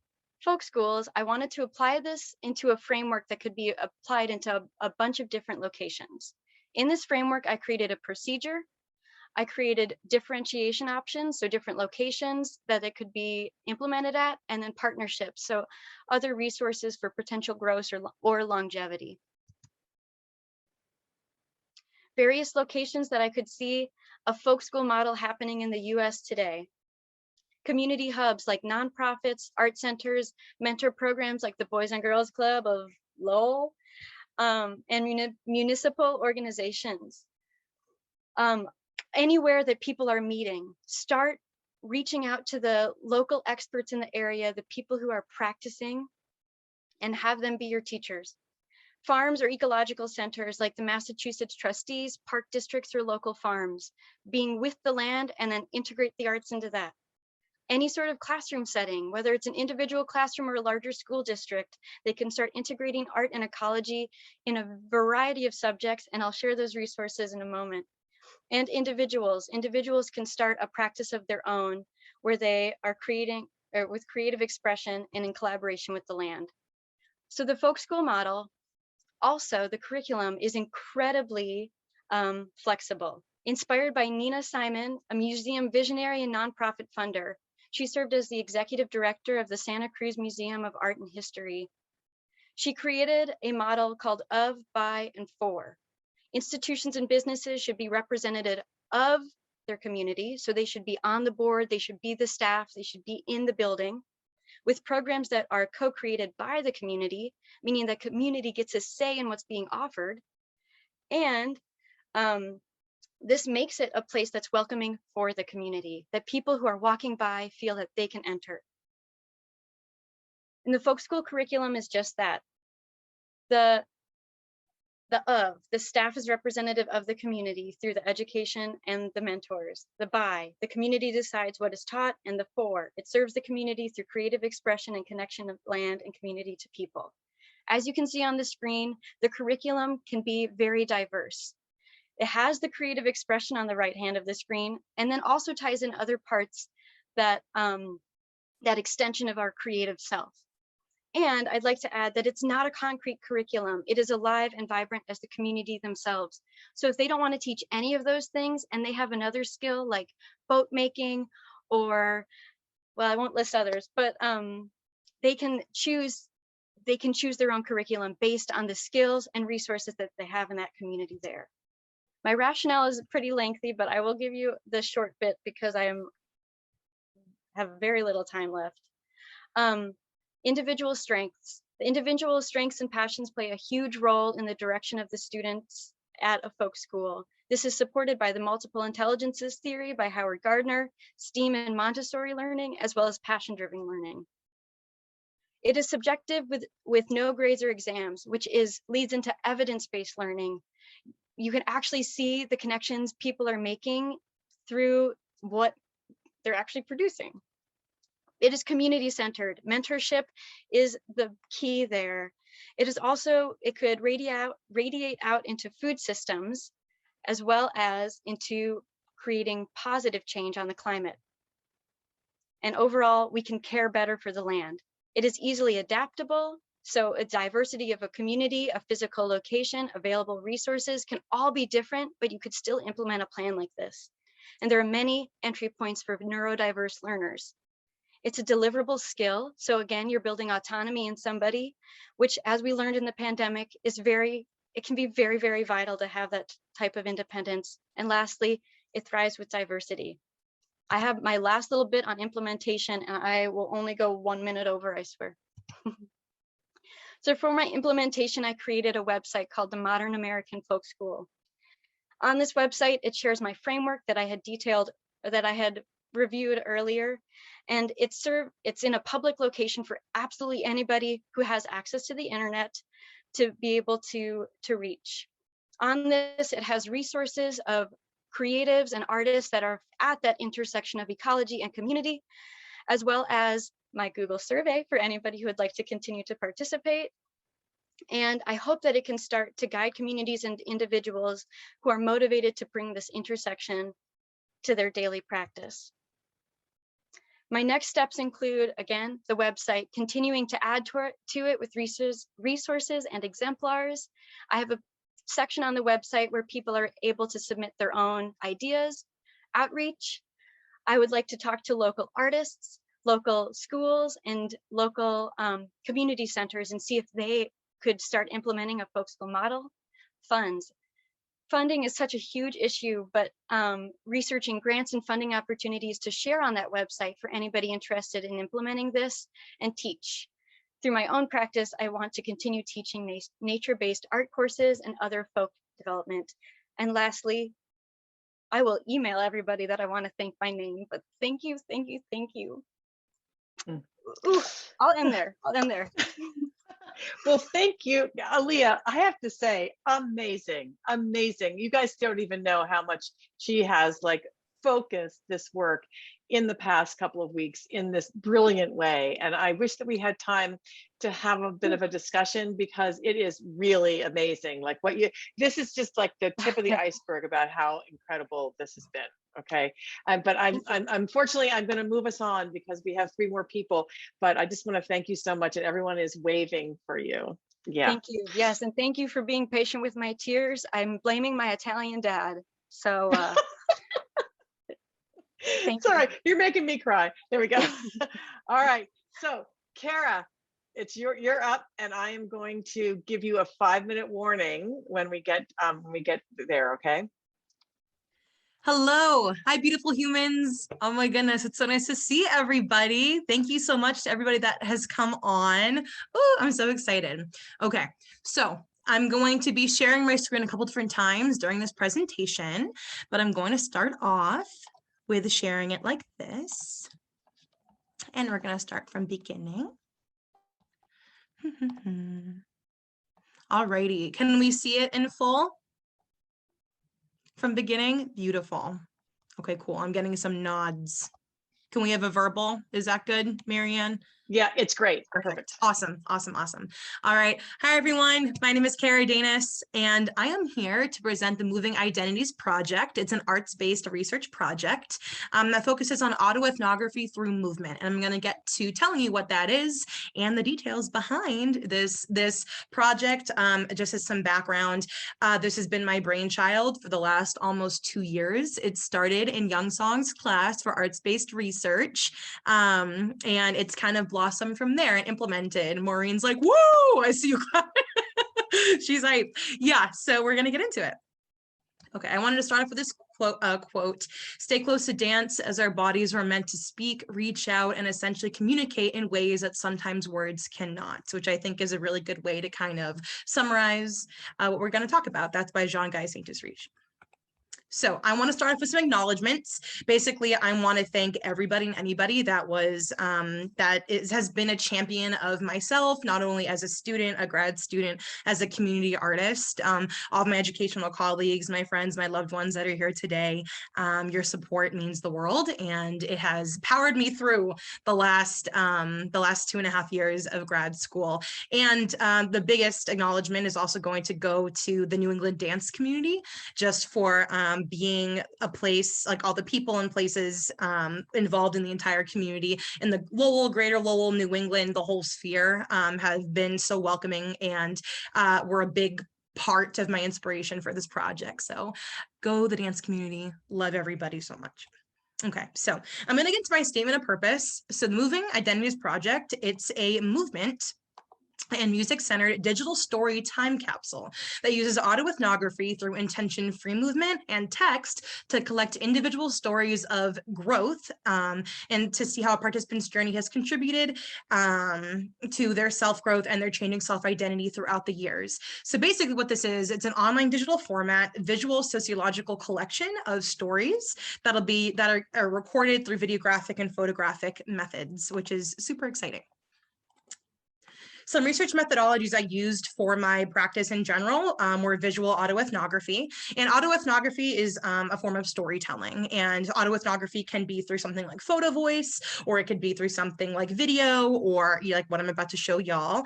folk schools, I wanted to apply this into a framework that could be applied into a bunch of different locations. In this framework, I created a procedure. I created differentiation options, so different locations that it could be implemented at, and then partnerships, so other resources for potential growth or longevity. Various locations that I could see a folk school model happening in the US today. community hubs like nonprofits, art centers, mentor programs like the Boys and Girls Club of Lowell, and municipal organizations. Anywhere that people are meeting, start reaching out to the local experts in the area, the people who are practicing, and have them be your teachers. Farms or ecological centers like the Massachusetts Trustees, park districts, or local farms, being with the land and then integrate the arts into that. Any sort of classroom setting, whether it's an individual classroom or a larger school district, they can start integrating art and ecology in a variety of subjects, and I'll share those resources in a moment. And individuals can start a practice of their own where they are creating with creative expression and in collaboration with the land. So the folk school model, also the curriculum, is incredibly flexible. Inspired by Nina Simon, a museum visionary and nonprofit funder, she served as the executive director of the Santa Cruz Museum of Art and History. She created a model called Of, By, and For. Institutions and businesses should be representative of their community, so they should be on the board, they should be the staff, they should be in the building, with programs that are co-created by the community, meaning the community gets a say in what's being offered. And this makes it a place that's welcoming for the community, that people who are walking by feel that they can enter. And the folk school curriculum is just that. The staff is representative of the community through the education and the mentors. The by, the community decides what is taught, and the for, it serves the community through creative expression and connection of land and community to people. As you can see on the screen, the curriculum can be very diverse. It has the creative expression on the right hand of the screen, and then also ties in other parts that, that extension of our creative self. And I'd like to add that it's not a concrete curriculum. It is alive and vibrant as the community themselves. So if they don't want to teach any of those things and they have another skill like boat making, or, well, I won't list others, but they can choose their own curriculum based on the skills and resources that they have in that community there. My rationale is pretty lengthy, but I will give you the short bit because I have very little time left. Individual strengths. The individual strengths and passions play a huge role in the direction of the students at a folk school. This is supported by the multiple intelligences theory by Howard Gardner, STEAM and Montessori learning, as well as passion-driven learning. It is subjective with no grades or exams, which leads into evidence-based learning. You can actually see the connections people are making through what they're actually producing. It is community-centered. Mentorship is the key there. It is also, it could radiate out into food systems, as well as into creating positive change on the climate. And overall, we can care better for the land. It is easily adaptable, so a diversity of a community, a physical location, available resources can all be different, but you could still implement a plan like this. And there are many entry points for neurodiverse learners. It's a deliverable skill. So again, you're building autonomy in somebody, which, as we learned in the pandemic, it can be very, very vital to have that type of independence. And lastly, it thrives with diversity. I have my last little bit on implementation, and I will only go 1 minute over, I swear. So for my implementation, I created a website called the Modern American Folk School. On this website, it shares my framework that I had detailed, that I had reviewed earlier, and it's in a public location for absolutely anybody who has access to the internet to be able to reach. On this, it has resources of creatives and artists that are at that intersection of ecology and community, as well as my Google survey for anybody who would like to continue to participate. And I hope that it can start to guide communities and individuals who are motivated to bring this intersection to their daily practice. My next steps include, again, the website, continuing to add to it with resources and exemplars. I have a section on the website where people are able to submit their own ideas, outreach. I would like to talk to local artists, local schools, and local community centers and see if they could start implementing a folk school model. Funds. funding is such a huge issue, but researching grants and funding opportunities to share on that website for anybody interested in implementing this and teach. Through my own practice, I want to continue teaching nature-based art courses and other folk development. And lastly, I will email everybody that I want to thank by name, but thank you, thank you, thank you. Ooh, I'll end there. Well, thank you, Aaliyah. I have to say, amazing, amazing. You guys don't even know how much she has like focused this work in the past couple of weeks in this brilliant way. And I wish that we had time to have a bit of a discussion, because it is really amazing. Like this is just like the tip of the iceberg about how incredible this has been. Okay. But I'm unfortunately, I'm going to move us on because we have 3 more people, but I just want to thank you so much. And everyone is waving for you. Yeah. Thank you. Yes. And thank you for being patient with my tears. I'm blaming my Italian dad. So, It's all right. You're making me cry. There we go. All right. So Kara, you're up, and I am going to give you a 5-minute warning when we get there. Okay. Hello. Hi, beautiful humans. Oh my goodness. It's so nice to see everybody. Thank you so much to everybody that has come on. Oh, I'm so excited. Okay. So I'm going to be sharing my screen a couple different times during this presentation, but I'm going to start off with sharing it like this. And we're going to start from beginning. Alrighty. Can we see it in full? From beginning? Beautiful. Okay, cool. I'm getting some nods. Can we have a verbal? Is that good, Marianne? Yeah, it's great. Perfect. Awesome. All right. Hi, everyone. My name is Kara Danis, and I am here to present the Moving Identities Project. It's an arts-based research project that focuses on autoethnography through movement. And I'm going to get to telling you what that is and the details behind this project. Just as some background, this has been my brainchild for the last almost 2 years. It started in Young Song's class for arts-based research, and it's kind of blossomed from there and implemented. Maureen's like, whoa, I see you. She's like, yeah, so we're going to get into it. Okay, I wanted to start off with this quote, stay close to dance as our bodies were meant to speak, reach out, and essentially communicate in ways that sometimes words cannot, which I think is a really good way to kind of summarize what we're going to talk about. That's by Jean-Guy Saint-Exupéry. So I want to start off with some acknowledgements. Basically, I want to thank everybody and anybody that has been a champion of myself, not only as a student, a grad student, as a community artist, all of my educational colleagues, my friends, my loved ones that are here today. Your support means the world, and it has powered me through the last 2.5 years of grad school. And the biggest acknowledgement is also going to go to the New England dance community, just for being a place, like all the people and places involved in the entire community in the Lowell, Greater Lowell, New England, the whole sphere have been so welcoming, and were a big part of my inspiration for this project. So go the dance community, love everybody so much. Okay, so I'm going to get to my statement of purpose. So the Moving Identities Project, it's a movement and music-centered digital story time capsule that uses autoethnography through intention-free movement and text to collect individual stories of growth and to see how a participant's journey has contributed to their self-growth and their changing self-identity throughout the years. So basically what this is, it's an online digital format, visual sociological collection of stories that are recorded through videographic and photographic methods, which is super exciting. Some research methodologies I used for my practice in general were visual autoethnography. And autoethnography is a form of storytelling. And autoethnography can be through something like photo voice, or it could be through something like video, or like what I'm about to show y'all.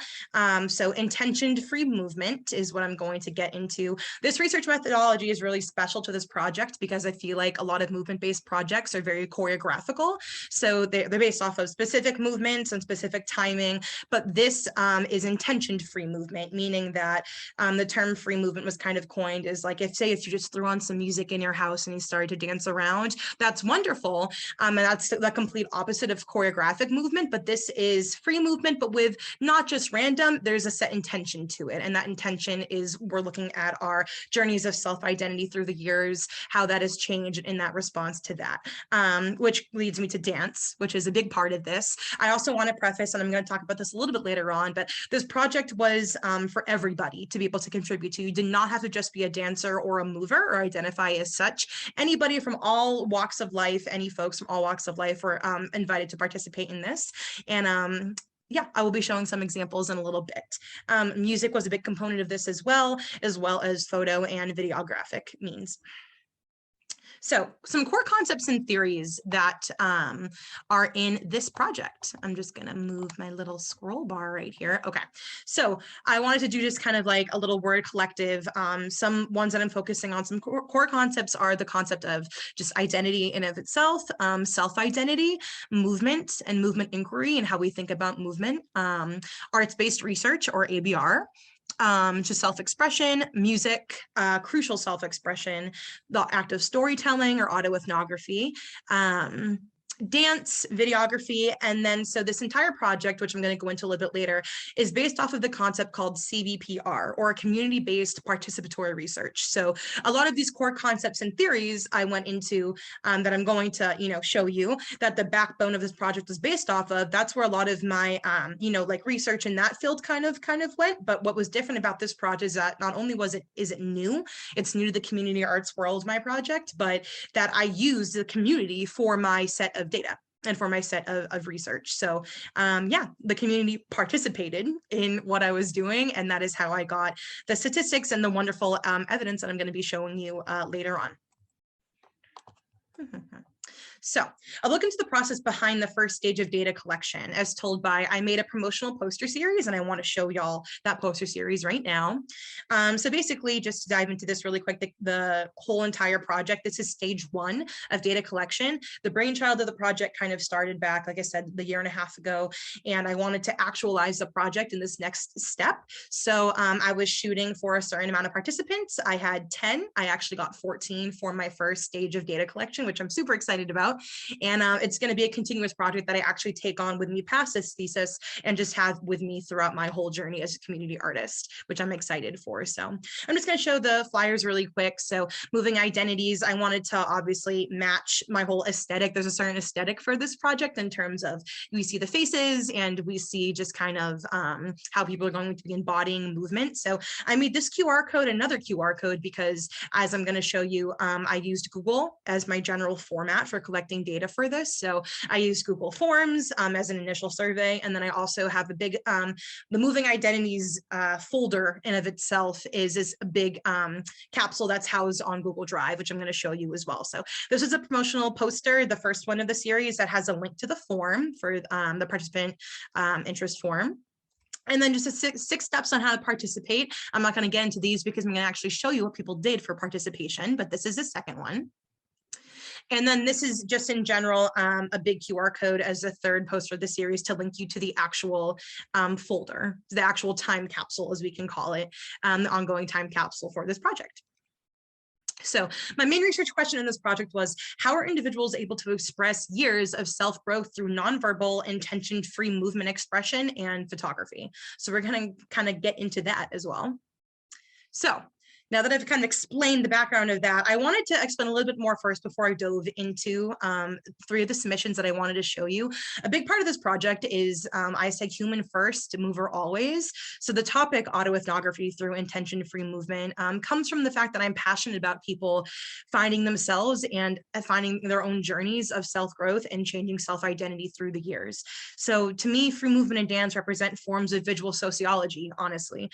So intention-free movement is what I'm going to get into. This research methodology is really special to this project because I feel like a lot of movement-based projects are very choreographical. So they're based off of specific movements and specific timing, but this is intentioned free movement, meaning that the term free movement was kind of coined as like, if you just threw on some music in your house and you started to dance around, that's wonderful. And that's the complete opposite of choreographic movement, but this is free movement, but with not just random, there's a set intention to it. And that intention is we're looking at our journeys of self-identity through the years, how that has changed in that response to that, which leads me to dance, which is a big part of this. I also want to preface, and I'm going to talk about this a little bit later on, but this project was for everybody to be able to contribute to. You did not have to just be a dancer or a mover or identify as such. Anybody from all walks of life, any folks from all walks of life were invited to participate in this. And yeah, I will be showing some examples in a little bit. Music was a big component of this as well as photo and videographic means. So some core concepts and theories that are in this project. I'm just gonna move my little scroll bar right here. Okay, so I wanted to do just kind of like a little word collective. Some ones that I'm focusing on, some core concepts are the concept of just identity in of itself, self-identity, movement and movement inquiry and how we think about movement, arts-based research or ABR, to self-expression, music, crucial self-expression, the act of storytelling or autoethnography, dance, videography, and then so this entire project, which I'm going to go into a little bit later, is based off of the concept called CVPR, or community-based participatory research. So a lot of these core concepts and theories I went into that I'm going to, show you that the backbone of this project is based off of. That's where a lot of my, like research in that field kind of went. But what was different about this project is that not only is it new, it's new to the community arts world, my project, but that I used the community for my set of data and for my set of research. So yeah, the community participated in what I was doing, and that is how I got the statistics and the wonderful evidence that I'm going to be showing you later on. So I'll look into the process behind the first stage of data collection as told by, I made a promotional poster series and I want to show y'all that poster series right now. So basically just to dive into this really quick, the whole entire project, this is stage 1 of data collection. The brainchild of the project kind of started back, like I said, the 1.5 years ago, and I wanted to actualize the project in this next step. So I was shooting for a certain amount of participants. I had 10, I actually got 14 for my first stage of data collection, which I'm super excited about. And it's going to be a continuous project that I actually take on with me past this thesis and just have with me throughout my whole journey as a community artist, which I'm excited for. So I'm just going to show the flyers really quick. So moving identities, I wanted to obviously match my whole aesthetic. There's a certain aesthetic for this project in terms of we see the faces and we see just kind of how people are going to be embodying movement. So I made this QR code another QR code because as I'm going to show you, I used Google as my general format for collecting data for this. So I use Google Forms as an initial survey. And then I also have a big, the moving identities folder in of itself is a big capsule that's housed on Google Drive, which I'm going to show you as well. So this is a promotional poster, the first one of the series that has a link to the form for the participant interest form. And then just a six steps on how to participate. I'm not going to get into these because I'm going to actually show you what people did for participation, but this is the second one. And then this is just in general, a big QR code as a third poster of the series to link you to the actual folder, the actual time capsule, as we can call it, the ongoing time capsule for this project. So my main research question in this project was, how are individuals able to express years of self-growth through nonverbal, intention-free movement expression and photography? So we're going to kind of get into that as well. So now that I've kind of explained the background of that, I wanted to explain a little bit more first before I dove into 3 of the submissions that I wanted to show you. A big part of this project is I say human first, mover always. So the topic autoethnography through intention-free movement comes from the fact that I'm passionate about people finding themselves and finding their own journeys of self-growth and changing self-identity through the years. So to me, free movement and dance represent forms of visual sociology, honestly.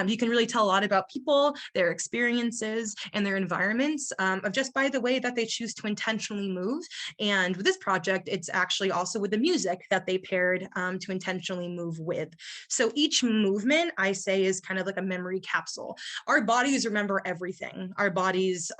You can really tell a lot about people, their experiences and their environments of just by the way that they choose to intentionally move. And with this project, it's actually also with the music that they paired to intentionally move with. So each movement, I say, is kind of like a memory capsule. Our bodies remember everything. Our bodies,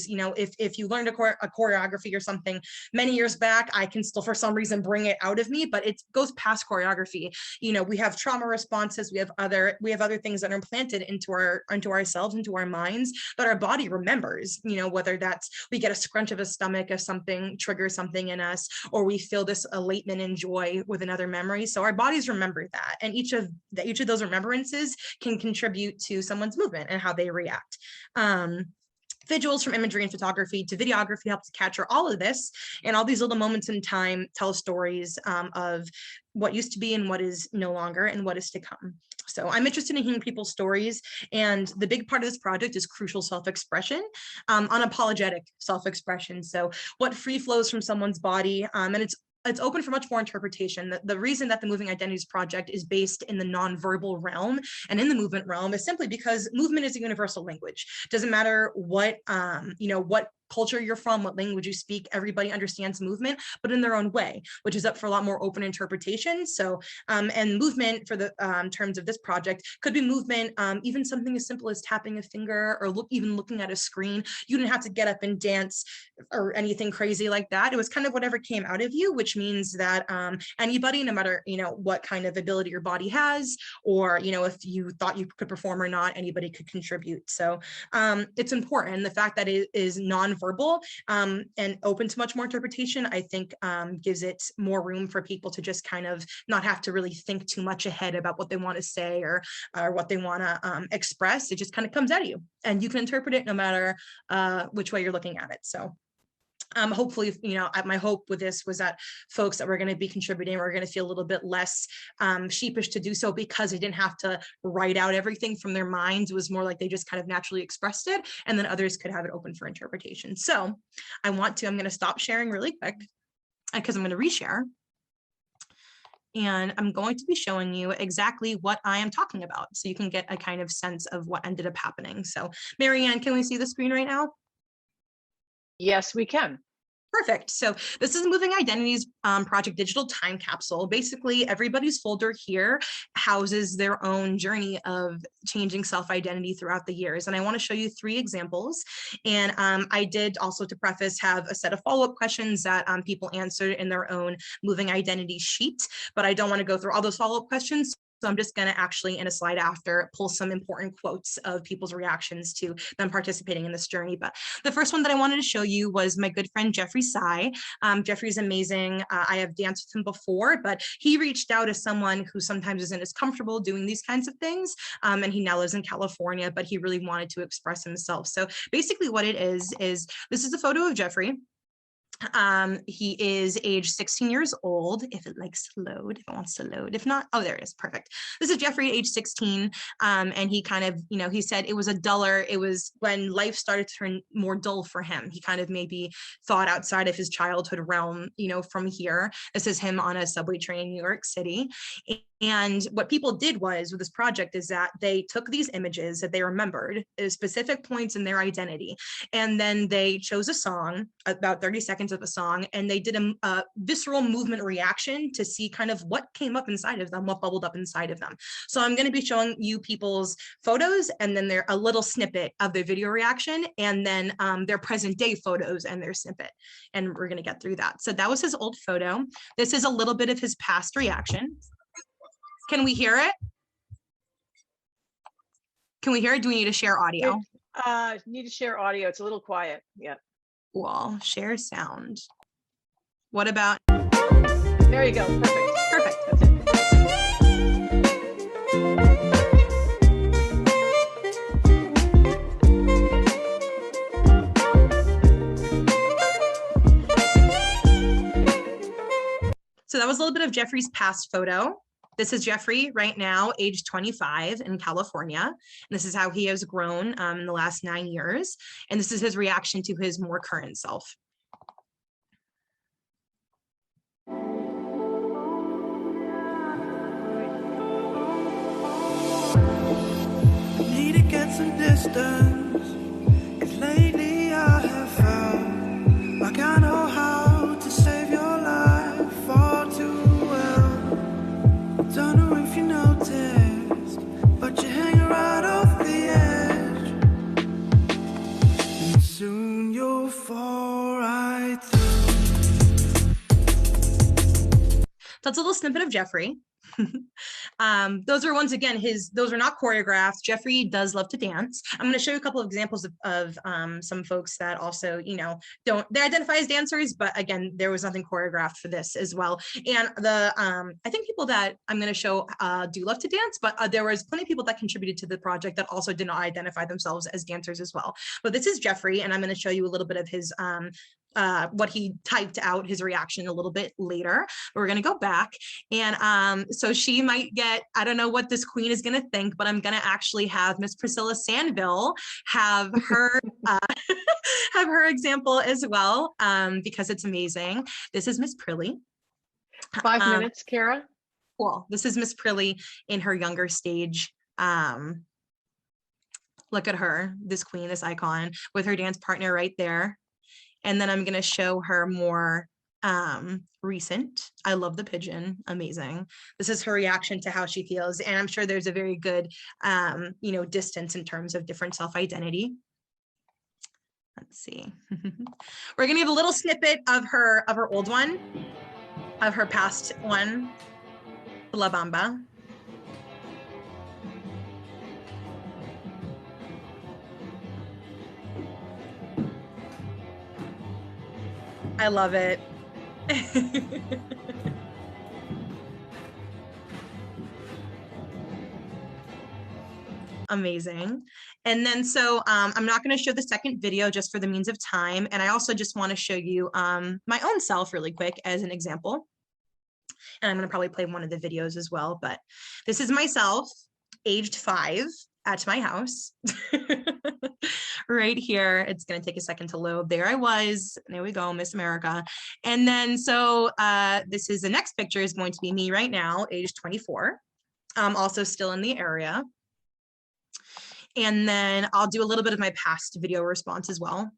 you know, if you learned a choreography or something many years back, I can still for some reason bring it out of me, but it goes past choreography. You know, we have trauma responses, we have other things that are implanted into ourselves, into our minds, that our body remembers, you know, whether that's we get a scrunch of a stomach if something triggers something in us, or we feel this elatement and joy with another memory. So our bodies remember that, and each of those remembrances can contribute to someone's movement and how they react. Visuals, from imagery and photography to videography, help to capture all of this, and all these little moments in time tell stories of what used to be and what is no longer and what is to come. So I'm interested in hearing people's stories, and the big part of this project is crucial self-expression, unapologetic self-expression. So what free flows from someone's body, and it's open for much more interpretation. The reason that the Moving Identities Project is based in the nonverbal realm and in the movement realm is simply because movement is a universal language. Doesn't matter what, you know, what culture you're from, what language you speak, everybody understands movement, but in their own way, which is up for a lot more open interpretation. So, and movement for the terms of this project could be movement, even something as simple as tapping a finger or even looking at a screen. You didn't have to get up and dance or anything crazy like that. It was kind of whatever came out of you, which means that anybody, no matter, you know, what kind of ability your body has, or, you know, if you thought you could perform or not, anybody could contribute. So it's important. The fact that it is non-verbal and open to much more interpretation, I think gives it more room for people to just kind of not have to really think too much ahead about what they want to say or what they want to express. It just kind of comes out of you, and you can interpret it no matter which way you're looking at it. So hopefully, you know, my hope with this was that folks that were going to be contributing were going to feel a little bit less sheepish to do so, because they didn't have to write out everything from their minds. It was more like they just kind of naturally expressed it, and then others could have it open for interpretation. So I'm going to stop sharing really quick because I'm going to reshare. And I'm going to be showing you exactly what I am talking about, so you can get a kind of sense of what ended up happening. So Marianne, can we see the screen right now? Yes, we can. Perfect. So this is the Moving Identities Project Digital Time Capsule. Basically, everybody's folder here houses their own journey of changing self-identity throughout the years. And I want to show you 3 examples. And I did also, to preface, have a set of follow-up questions that people answered in their own Moving Identity sheet, but I don't want to go through all those follow-up questions. So I'm just going to actually, in a slide after, pull some important quotes of people's reactions to them participating in this journey. But the first one that I wanted to show you was my good friend, Jeffrey Sy. Jeffrey's amazing. I have danced with him before, but he reached out as someone who sometimes isn't as comfortable doing these kinds of things. And he now lives in California, but he really wanted to express himself. So basically what it is this is a photo of Jeffrey. He is age 16 years old, if it likes to load, if it wants to load. If not, oh, there it is. Perfect. This is Jeffrey at age 16. And he kind of, you know, he said it was when life started to turn more dull for him. He kind of maybe thought outside of his childhood realm, you know, from here. This is him on a subway train in New York City. And what people did was with this project is that they took these images that they remembered at specific points in their identity, and then they chose a song, about 30 seconds of a song, and they did a visceral movement reaction to see kind of what came up inside of them, what bubbled up inside of them. So I'm going to be showing you people's photos, and then a little snippet of their video reaction, and then their present day photos and their snippet. And we're going to get through that. So that was his old photo. This is a little bit of his past reaction. Can we hear it? Can we hear it? Do we need to share audio? Need to share audio. It's a little quiet. Yeah. Cool. Share sound. What about? There you go. Perfect. Perfect. That's it. So that was a little bit of Jeffrey's past photo. This is Jeffrey right now, age 25 in California. And this is how he has grown in the last 9 years. And this is his reaction to his more current self. Need to get some distance. 'Cause lately I have felt like I know how to save your life far too well. Don't know if you noticed, but you hang right off the edge, and soon you'll fall right through. That's a little snippet of Jeffrey. Those are once again those are not choreographed. Jeffrey does love to dance. I'm going to show you a couple of examples of some folks that also, they identify as dancers, but again, there was nothing choreographed for this as well. And I think people that I'm going to show do love to dance, but there was plenty of people that contributed to the project that also did not identify themselves as dancers as well. But this is Jeffrey, and I'm going to show you a little bit of his what he typed out, his reaction a little bit later. We're going to go back, and so she might get, I don't know what this queen is going to think, but I'm going to actually have Miss Priscilla Sandville have her have her example as well, because it's amazing. This is Miss Prilly. 5 minutes, Kara. Cool. This is Miss Prilly in her younger stage. Look at her, this queen, this icon, with her dance partner right there. And then I'm going to show her more recent. I love the pigeon. Amazing. This is her reaction to how she feels. And I'm sure there's a very good, distance in terms of different self-identity. Let's see. We're going to give a little snippet of her old one, of her past one, La Bamba. I love it. Amazing. And then so I'm not going to show the second video just for the means of time. And I also just want to show you my own self really quick as an example. And I'm going to probably play one of the videos as well. But this is myself, aged 5, at my house. Right here. It's going to take a second to load. There I was. There we go, Miss America. And then so this is the next picture is going to be me right now, age 24. Also still in the area. And then I'll do a little bit of my past video response as well.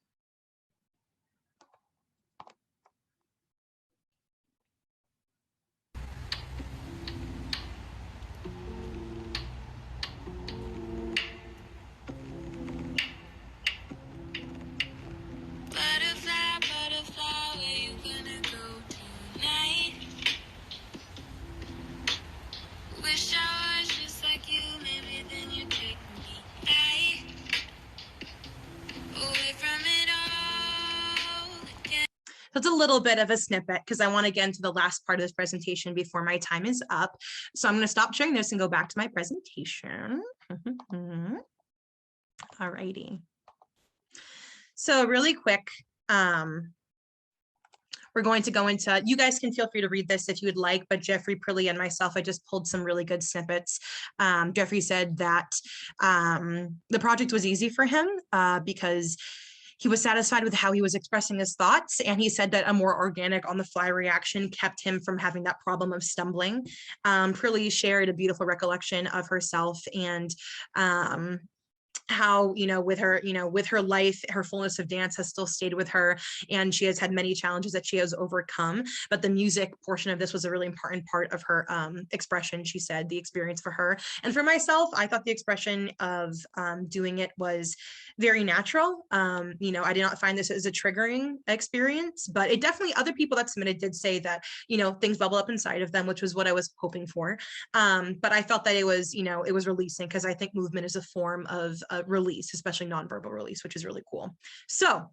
That's a little bit of a snippet because I want to get into the last part of this presentation before my time is up. So I'm going to stop sharing this and go back to my presentation. All righty. So really quick, we're going to go into, you guys can feel free to read this if you would like, but Jeffrey Prilly and myself, I just pulled some really good snippets. Jeffrey said that the project was easy for him because he was satisfied with how he was expressing his thoughts. And he said that a more organic on the fly reaction kept him from having that problem of stumbling. Prilly shared a beautiful recollection of herself and how, with her life, her fullness of dance has still stayed with her, and she has had many challenges that she has overcome. But the music portion of this was a really important part of her expression. She said the experience for her and for myself, I thought the expression of doing it was very natural. I did not find this as a triggering experience, but it definitely, other people that submitted did say that, things bubble up inside of them, which was what I was hoping for. But I felt that it was releasing, because I think movement is a form of release, especially nonverbal release, which is really cool. So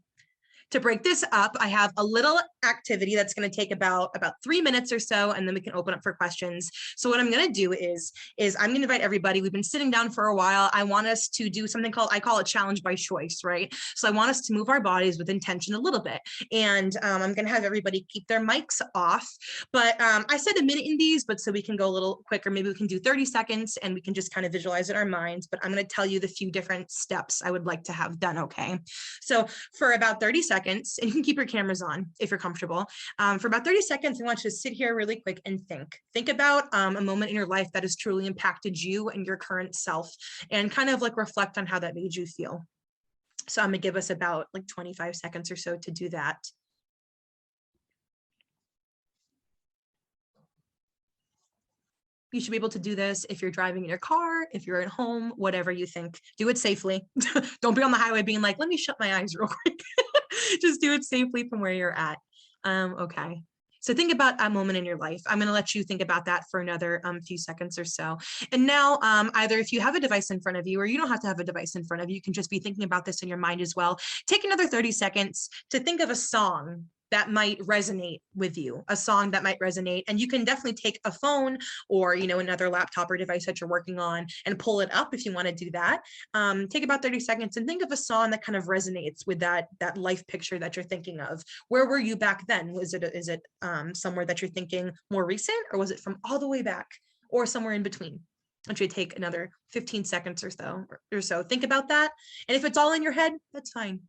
to break this up, I have a little activity that's going to take about 3 minutes or so, and then we can open up for questions. So what I'm going to do is I'm going to invite everybody. We've been sitting down for a while. I want us to do something I call it challenge by choice, right? So I want us to move our bodies with intention a little bit. And I'm going to have everybody keep their mics off. But I said a minute in these, but so we can go a little quicker. Maybe we can do 30 seconds and we can just kind of visualize it in our minds. But I'm going to tell you the few different steps I would like to have done, okay? So for about 30 seconds, and you can keep your cameras on if you're comfortable. For about 30 seconds, I want you to sit here really quick and think about a moment in your life that has truly impacted you and your current self, and kind of like reflect on how that made you feel. So I'm gonna give us about like 25 seconds or so to do that. You should be able to do this if you're driving in your car, if you're at home, whatever you think. Do it safely. Don't be on the highway being like, let me shut my eyes real quick. Just do it safely from where you're at. Okay. So think about a moment in your life. I'm going to let you think about that for another few seconds or so. And now, either if you have a device in front of you, or you don't have to have a device in front of you, you can just be thinking about this in your mind as well. Take another 30 seconds to think of a song that might resonate with you, a song that might resonate. And you can definitely take a phone or, another laptop or device that you're working on and pull it up if you want to do that. Take about 30 seconds and think of a song that kind of resonates with that life picture that you're thinking of. Where were you back then? Is it somewhere that you're thinking more recent, or was it from all the way back, or somewhere in between? I want you to take another 15 seconds or so. Think about that. And if it's all in your head, that's fine.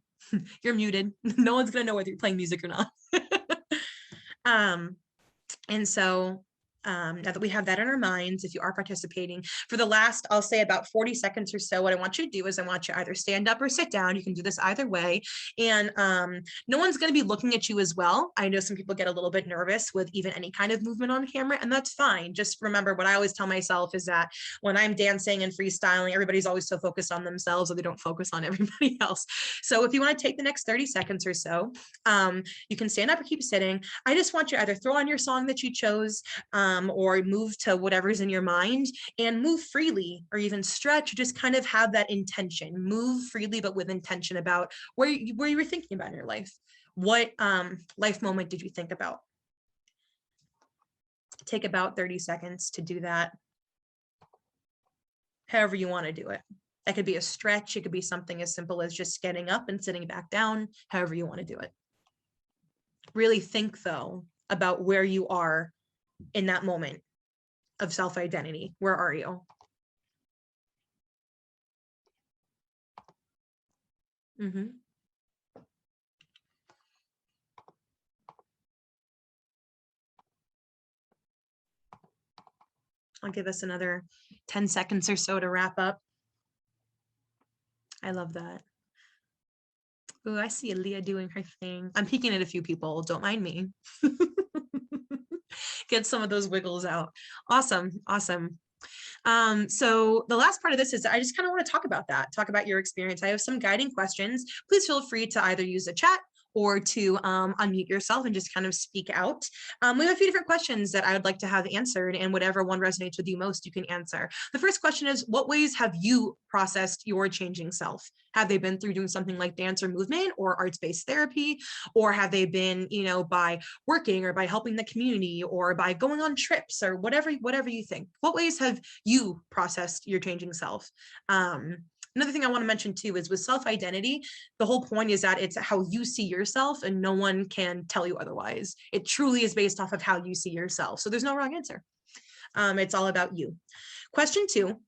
You're muted. No one's gonna know whether you're playing music or not. And so now that we have that in our minds, if you are participating, for the last, I'll say about 40 seconds or so, what I want you to do is I want you to either stand up or sit down. You can do this either way. And no one's going to be looking at you as well. I know some people get a little bit nervous with even any kind of movement on camera, and that's fine. Just remember, what I always tell myself is that when I'm dancing and freestyling, everybody's always so focused on themselves, or they don't focus on everybody else. So if you want to take the next 30 seconds or so, you can stand up or keep sitting. I just want you to either throw on your song that you chose, or move to whatever's in your mind, and move freely, or even stretch, or just kind of have that intention. Move freely, but with intention about where you were thinking about in your life. What life moment did you think about? Take about 30 seconds to do that. However you want to do it. That could be a stretch. It could be something as simple as just getting up and sitting back down, however you want to do it. Really think, though, about where you are in that moment of self-identity. Where are you? I'll give us another 10 seconds or so to wrap up. I love that. Oh, I see Aaliyah doing her thing. I'm peeking at a few people. Don't mind me. Get some of those wiggles out. Awesome. So the last part of this is I just kind of want to talk about your experience. I have some guiding questions. Please feel free to either use the chat or to unmute yourself and just kind of speak out. We have a few different questions that I would like to have answered, and whatever one resonates with you most, you can answer. The first question is, what ways have you processed your changing self? Have they been through doing something like dance or movement or arts-based therapy? Or have they been, by working or by helping the community or by going on trips or whatever you think? What ways have you processed your changing self? Another thing I want to mention too is with self-identity, the whole point is that it's how you see yourself, and no one can tell you otherwise. It truly is based off of how you see yourself. So there's no wrong answer. It's all about you. Question 2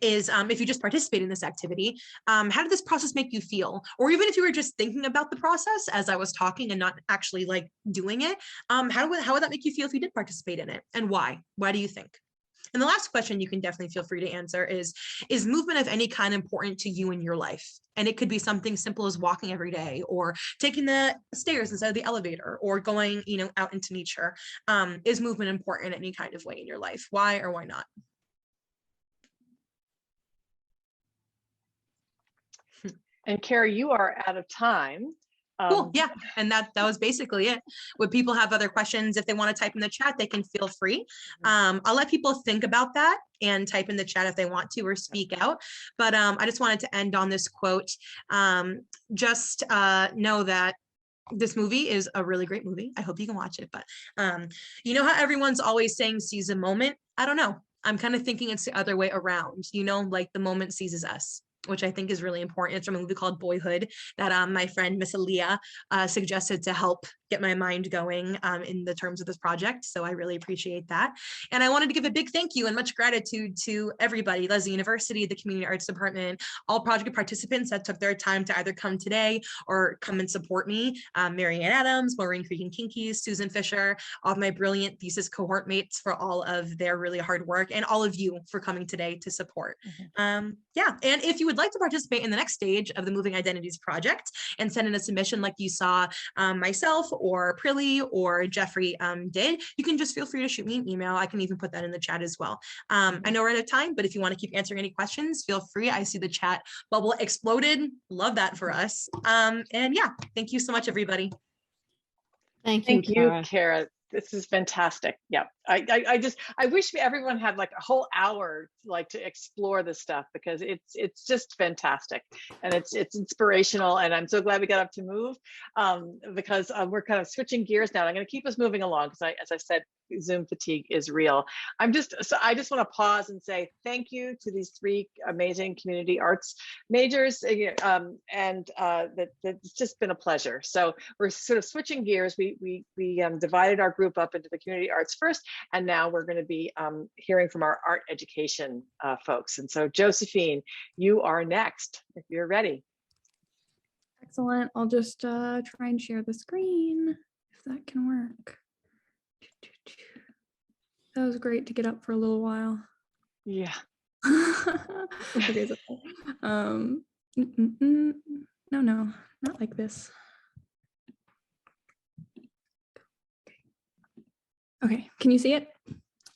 is, if you just participate in this activity, how did this process make you feel? Or even if you were just thinking about the process as I was talking and not actually like doing it, how would that make you feel if you did participate in it? And why? Why do you think? And the last question you can definitely feel free to answer is movement of any kind important to you in your life? And it could be something simple as walking every day, or taking the stairs instead of the elevator, or going, out into nature. Is movement important in any kind of way in your life? Why or why not? And Carrie, you are out of time. Cool. Yeah. And that was basically it. Would people have other questions? If they want to type in the chat, they can feel free. I'll let people think about that and type in the chat if they want to, or speak out. But I just wanted to end on this quote. Just know that this movie is a really great movie. I hope you can watch it. But you know how everyone's always saying seize a moment? I don't know. I'm kind of thinking it's the other way around, like the moment seizes us, which I think is really important. It's from a movie called Boyhood that my friend Miss Aaliyah suggested to help get my mind going in the terms of this project. So I really appreciate that. And I wanted to give a big thank you and much gratitude to everybody, Lesley University, the Community Arts Department, all project participants that took their time to either come today or come and support me. Mary Ann Adams, Maureen Creek and Kinkies, Susan Fisher, all of my brilliant thesis cohort mates for all of their really hard work, and all of you for coming today to support. Yeah, and if you would like to participate in the next stage of the Moving Identities Project and send in a submission like you saw myself or Prilly or Jeffrey did, you can just feel free to shoot me an email. I can even put that in the chat as well. I know we're out of time, but if you want to keep answering any questions, feel free. I see the chat bubble exploded. Love that for us. And yeah, thank you so much, everybody. Thank Thank you, you, Kara. Kara. This is fantastic. Yeah, I wish everyone had like a whole hour like to explore this stuff, because it's just fantastic, and it's inspirational, and I'm so glad we got up to move, because we're kind of switching gears now. I'm going to keep us moving along because as I said, Zoom fatigue is real. I just want to pause and say thank you to these three amazing community arts majors, and that it's just been a pleasure. So we're sort of switching gears. We divided our group up into the community arts first, and now we're going to be hearing from our art education folks. And so Josephine, you are next if you're ready. Excellent. I'll just try and share the screen if that can work. That was great to get up for a little while. Yeah. Okay, so, no, not like this. Okay, can you see it?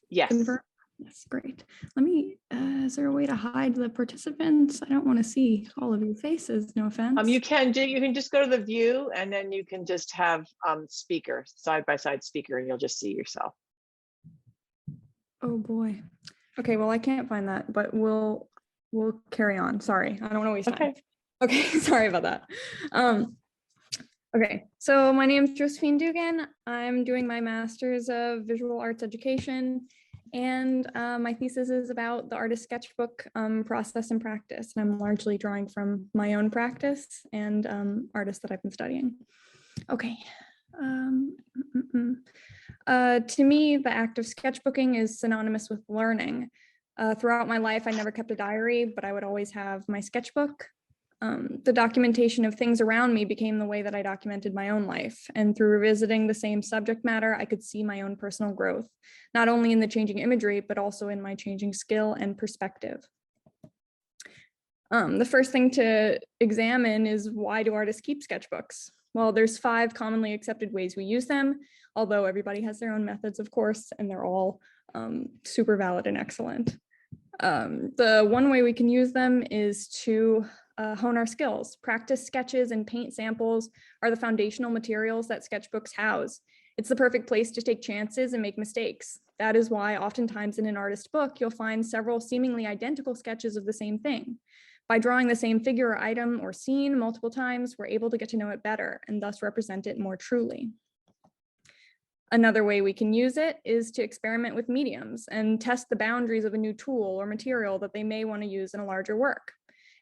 Yes. Confirm? Yes, great. Let me, is there a way to hide the participants? I don't want to see all of your faces, no offense. You can just go to the view, and then you can just have speaker, side-by-side speaker, and you'll just see yourself. Oh boy. Okay, well, I can't find that, but we'll carry on. Sorry, I don't want to waste time. Okay, sorry about that. Okay, so my name is Josephine Dugan. I'm doing my master's of visual arts education, and my thesis is about the artist sketchbook process and practice. And I'm largely drawing from my own practice and artists that I've been studying. Okay. To me, the act of sketchbooking is synonymous with learning. Throughout my life, I never kept a diary, but I would always have my sketchbook. The documentation of things around me became the way that I documented my own life. And through revisiting the same subject matter, I could see my own personal growth, not only in the changing imagery, but also in my changing skill and perspective. The first thing to examine is, why do artists keep sketchbooks? Well, there's 5 commonly accepted ways we use them, although everybody has their own methods, of course, and they're all super valid and excellent. The one way we can use them is to hone our skills. Practice sketches and paint samples are the foundational materials that sketchbooks house. It's the perfect place to take chances and make mistakes. That is why oftentimes in an artist book, you'll find several seemingly identical sketches of the same thing. By drawing the same figure or item or scene multiple times, we're able to get to know it better and thus represent it more truly. Another way we can use it is to experiment with mediums and test the boundaries of a new tool or material that they may want to use in a larger work.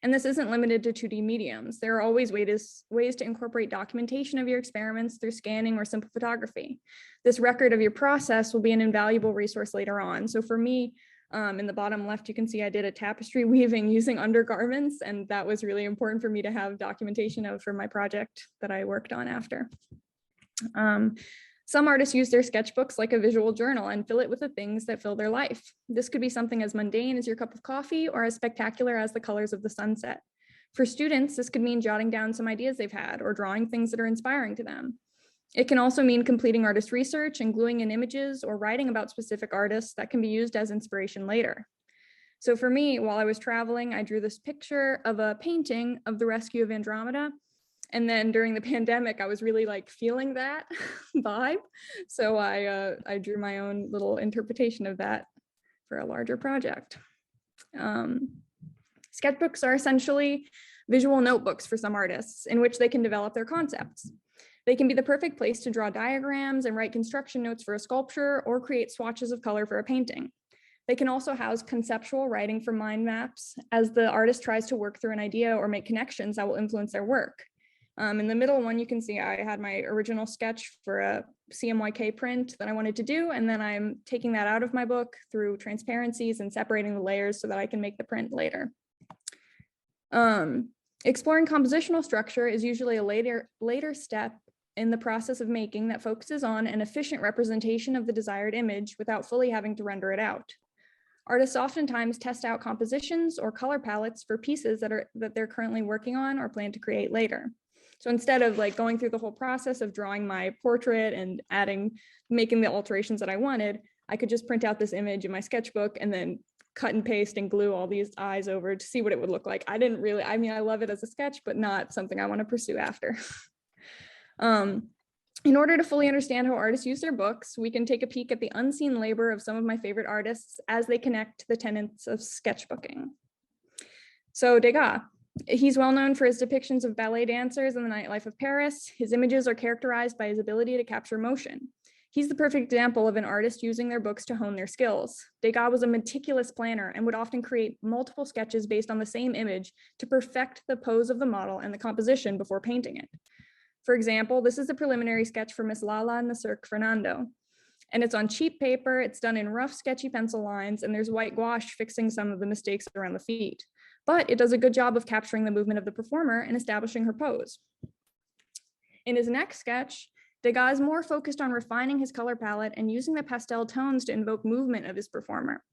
And this isn't limited to 2D mediums. There are always ways to incorporate documentation of your experiments through scanning or simple photography. This record of your process will be an invaluable resource later on. So for me, in the bottom left, you can see I did a tapestry weaving using undergarments, and that was really important for me to have documentation of for my project that I worked on after. Some artists use their sketchbooks like a visual journal and fill it with the things that fill their life. This could be something as mundane as your cup of coffee or as spectacular as the colors of the sunset. For students, this could mean jotting down some ideas they've had or drawing things that are inspiring to them. It can also mean completing artist research and gluing in images or writing about specific artists that can be used as inspiration later. So for me, while I was traveling, I drew this picture of a painting of the rescue of Andromeda. And then during the pandemic, I was really like feeling that vibe. So I drew my own little interpretation of that for a larger project. Sketchbooks are essentially visual notebooks for some artists in which they can develop their concepts. They can be the perfect place to draw diagrams and write construction notes for a sculpture or create swatches of color for a painting. They can also house conceptual writing for mind maps as the artist tries to work through an idea or make connections that will influence their work. In the middle one, you can see I had my original sketch for a CMYK print that I wanted to do, and then I'm taking that out of my book through transparencies and separating the layers so that I can make the print later. Exploring compositional structure is usually a later step in the process of making that focuses on an efficient representation of the desired image without fully having to render it out. Artists oftentimes test out compositions or color palettes for pieces that they're currently working on or plan to create later. So instead of like going through the whole process of drawing my portrait and making the alterations that I wanted, I could just print out this image in my sketchbook and then cut and paste and glue all these eyes over to see what it would look like. I love it as a sketch, but not something I want to pursue after. In order to fully understand how artists use their books, we can take a peek at the unseen labor of some of my favorite artists as they connect to the tenets of sketchbooking. So Degas, he's well known for his depictions of ballet dancers in the nightlife of Paris. His images are characterized by his ability to capture motion. He's the perfect example of an artist using their books to hone their skills. Degas was a meticulous planner and would often create multiple sketches based on the same image to perfect the pose of the model and the composition before painting it. For example, this is a preliminary sketch for Miss Lala and the Cirque Fernando. And it's on cheap paper, it's done in rough, sketchy pencil lines, and there's white gouache fixing some of the mistakes around the feet. But it does a good job of capturing the movement of the performer and establishing her pose. In his next sketch, Degas is more focused on refining his color palette and using the pastel tones to invoke movement of his performer.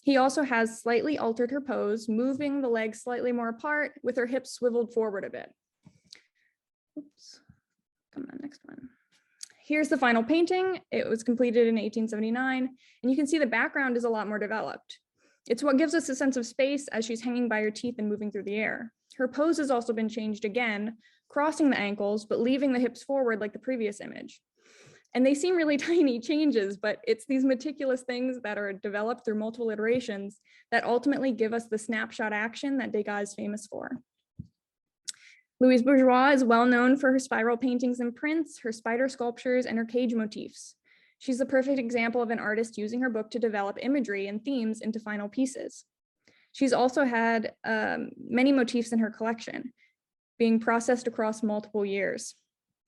He also has slightly altered her pose, moving the legs slightly more apart with her hips swiveled forward a bit. Oops. Come on, next one. Here's the final painting. It was completed in 1879, and you can see the background is a lot more developed. It's what gives us a sense of space as she's hanging by her teeth and moving through the air. Her pose has also been changed again, crossing the ankles, but leaving the hips forward like the previous image. And they seem really tiny changes, but it's these meticulous things that are developed through multiple iterations that ultimately give us the snapshot action that Degas is famous for. Louise Bourgeois is well known for her spiral paintings and prints, her spider sculptures, and her cage motifs. She's the perfect example of an artist using her book to develop imagery and themes into final pieces. She's also had many motifs in her collection, being processed across multiple years.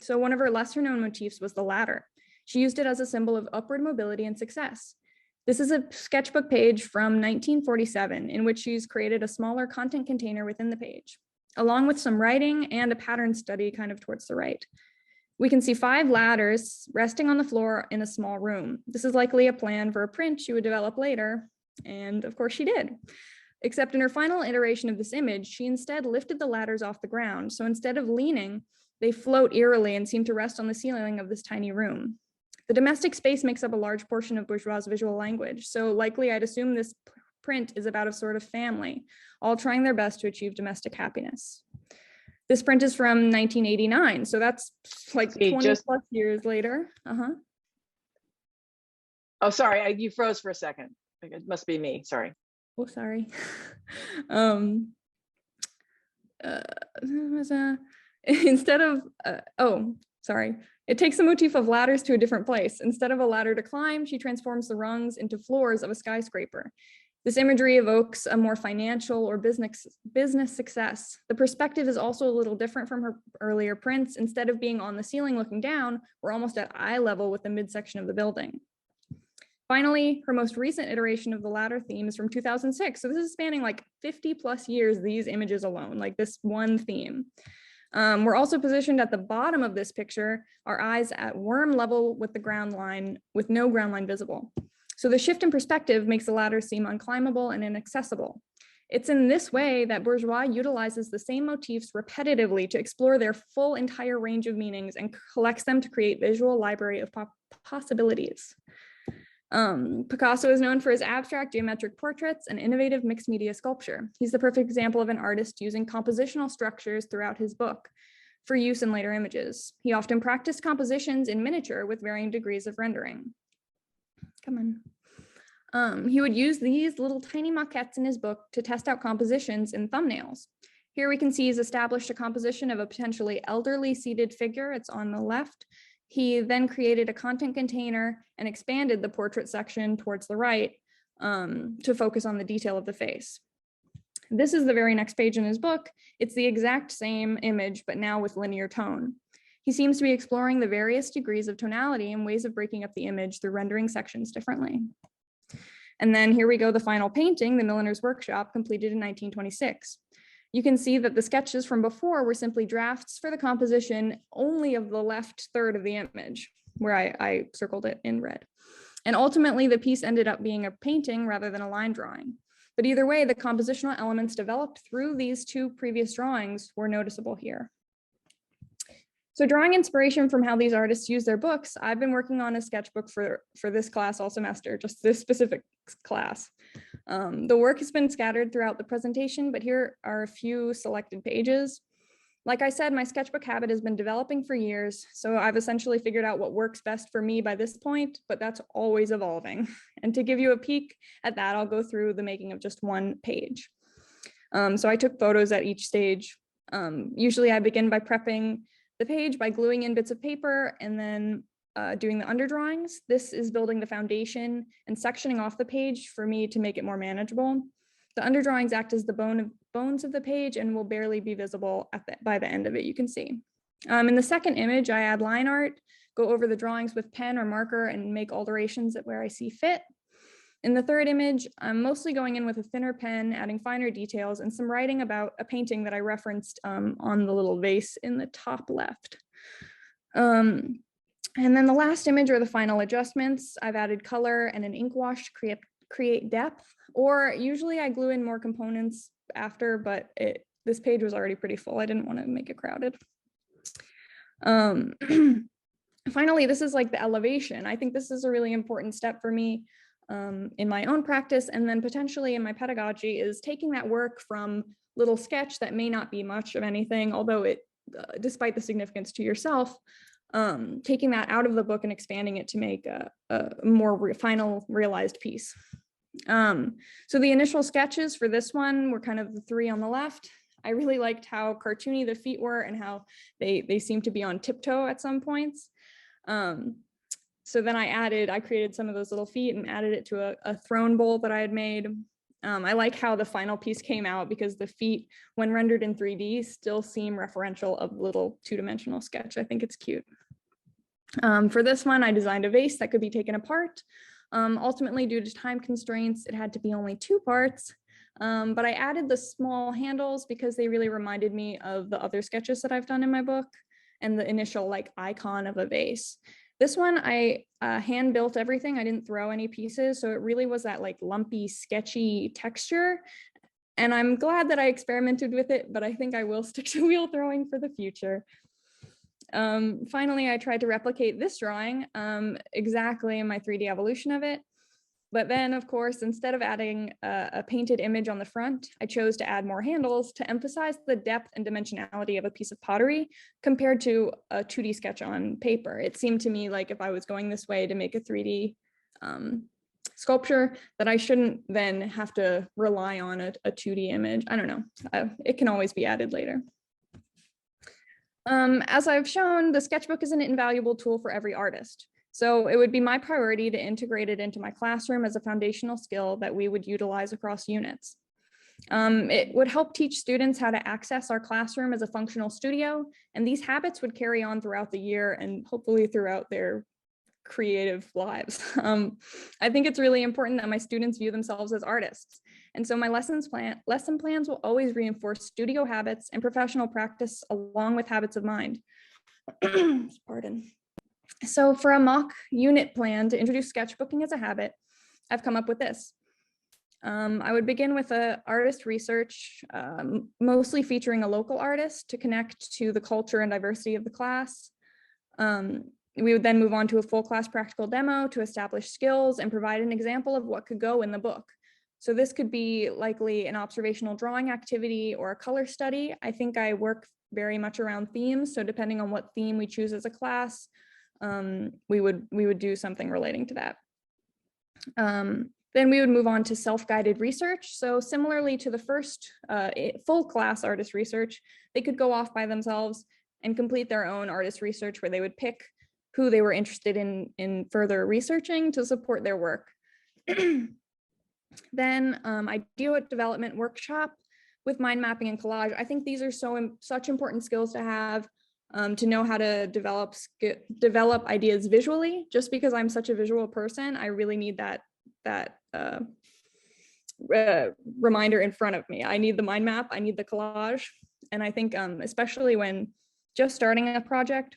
So one of her lesser known motifs was the ladder. She used it as a symbol of upward mobility and success. This is a sketchbook page from 1947 in which she's created a smaller content container within the page, along with some writing and a pattern study kind of towards the right. We can see 5 ladders resting on the floor in a small room. This is likely a plan for a print she would develop later, and of course she did. Except in her final iteration of this image, she instead lifted the ladders off the ground. So instead of leaning, they float eerily and seem to rest on the ceiling of this tiny room. The domestic space makes up a large portion of Bourgeois' visual language. So likely I'd assume this print is about a sort of family, all trying their best to achieve domestic happiness. This print is from 1989, so that's like 20 plus years later. Oh, sorry, you froze for a second. It must be me, sorry. Oh, sorry. Instead of, sorry. It takes the motif of ladders to a different place. Instead of a ladder to climb, she transforms the rungs into floors of a skyscraper. This imagery evokes a more financial or business success. The perspective is also a little different from her earlier prints. Instead of being on the ceiling looking down, we're almost at eye level with the midsection of the building. Finally, her most recent iteration of the ladder theme is from 2006. So this is spanning like 50 plus years, these images alone, like this one theme. We're also positioned at the bottom of this picture, our eyes at worm level with the ground line, with no ground line visible. So the shift in perspective makes the ladder seem unclimbable and inaccessible. It's in this way that Bourgeois utilizes the same motifs repetitively to explore their full entire range of meanings and collects them to create visual library of possibilities. Picasso is known for his abstract geometric portraits and innovative mixed media sculpture. He's the perfect example of an artist using compositional structures throughout his book for use in later images. He often practiced compositions in miniature with varying degrees of rendering. Come on. He would use these little tiny maquettes in his book to test out compositions in thumbnails. Here we can see he's established a composition of a potentially elderly seated figure. It's on the left. He then created a content container and expanded the portrait section towards the right to focus on the detail of the face. This is the very next page in his book. It's the exact same image, but now with linear tone. He seems to be exploring the various degrees of tonality and ways of breaking up the image through rendering sections differently. And then here we go, the final painting, The Milliner's Workshop, completed in 1926. You can see that the sketches from before were simply drafts for the composition only of the left third of the image, where I circled it in red. And ultimately, the piece ended up being a painting rather than a line drawing. But either way, the compositional elements developed through these two previous drawings were noticeable here. So drawing inspiration from how these artists use their books, I've been working on a sketchbook for this class all semester, just this specific class. The work has been scattered throughout the presentation, but here are a few selected pages. Like I said, my sketchbook habit has been developing for years, so I've essentially figured out what works best for me by this point, but that's always evolving. And to give you a peek at that, I'll go through the making of just one page. So I took photos at each stage. Usually I begin by prepping the page by gluing in bits of paper and then doing the underdrawings. This is building the foundation and sectioning off the page for me to make it more manageable. The underdrawings act as the bones of the page and will barely be visible by the end of it, you can see. In the second image, I add line art, go over the drawings with pen or marker and make alterations at where I see fit. In the third image, I'm mostly going in with a thinner pen, adding finer details and some writing about a painting that I referenced on the little vase in the top left. And then the last image are the final adjustments. I've added color and an ink wash to create depth, or usually I glue in more components after, but this page was already pretty full. I didn't want to make it crowded. Finally, this is like the elevation. I think this is a really important step for me in my own practice, and then potentially in my pedagogy, is taking that work from little sketch that may not be much of anything, although it, despite the significance to yourself, taking that out of the book and expanding it to make a more final realized piece. So the initial sketches for this one were kind of the three on the left. I really liked how cartoony the feet were and how they seem to be on tiptoe at some points. So then I created some of those little feet and added it to a throne bowl that I had made. I like how the final piece came out because the feet, when rendered in 3D, still seem referential of the little two-dimensional sketch. I think it's cute. For this one, I designed a vase that could be taken apart. Ultimately, due to time constraints, it had to be only 2 parts. But I added the small handles because they really reminded me of the other sketches that I've done in my book and the initial like icon of a vase. This one, I hand built everything. I didn't throw any pieces. So it really was that like lumpy, sketchy texture. And I'm glad that I experimented with it, but I think I will stick to wheel throwing for the future. Finally, I tried to replicate this drawing exactly in my 3D evolution of it. But then, of course, instead of adding a painted image on the front, I chose to add more handles to emphasize the depth and dimensionality of a piece of pottery compared to a 2D sketch on paper. It seemed to me like if I was going this way to make a 3D sculpture, that I shouldn't then have to rely on a 2D image. I don't know. It can always be added later. As I've shown, the sketchbook is an invaluable tool for every artist. So it would be my priority to integrate it into my classroom as a foundational skill that we would utilize across units. It would help teach students how to access our classroom as a functional studio, and these habits would carry on throughout the year and hopefully throughout their creative lives. I think it's really important that my students view themselves as artists. And so my lesson plans will always reinforce studio habits and professional practice along with habits of mind. Pardon. So for a mock unit plan to introduce sketchbooking as a habit, I've come up with this. I would begin with artist research, mostly featuring a local artist to connect to the culture and diversity of the class. We would then move on to a full class practical demo to establish skills and provide an example of what could go in the book. So this could be likely an observational drawing activity or a color study. I think I work very much around themes. So depending on what theme we choose as a class, we would do something relating to that. Then we would move on to self-guided research. So similarly to the first full class artist research, they could go off by themselves and complete their own artist research where they would pick who they were interested in further researching to support their work. Then idea development workshop. with mind mapping and collage. I think these are such important skills to have, to know how to develop ideas visually. Just because I'm such a visual person, I really need that reminder in front of me. I need the mind map, I need the collage. And I think especially when just starting a project,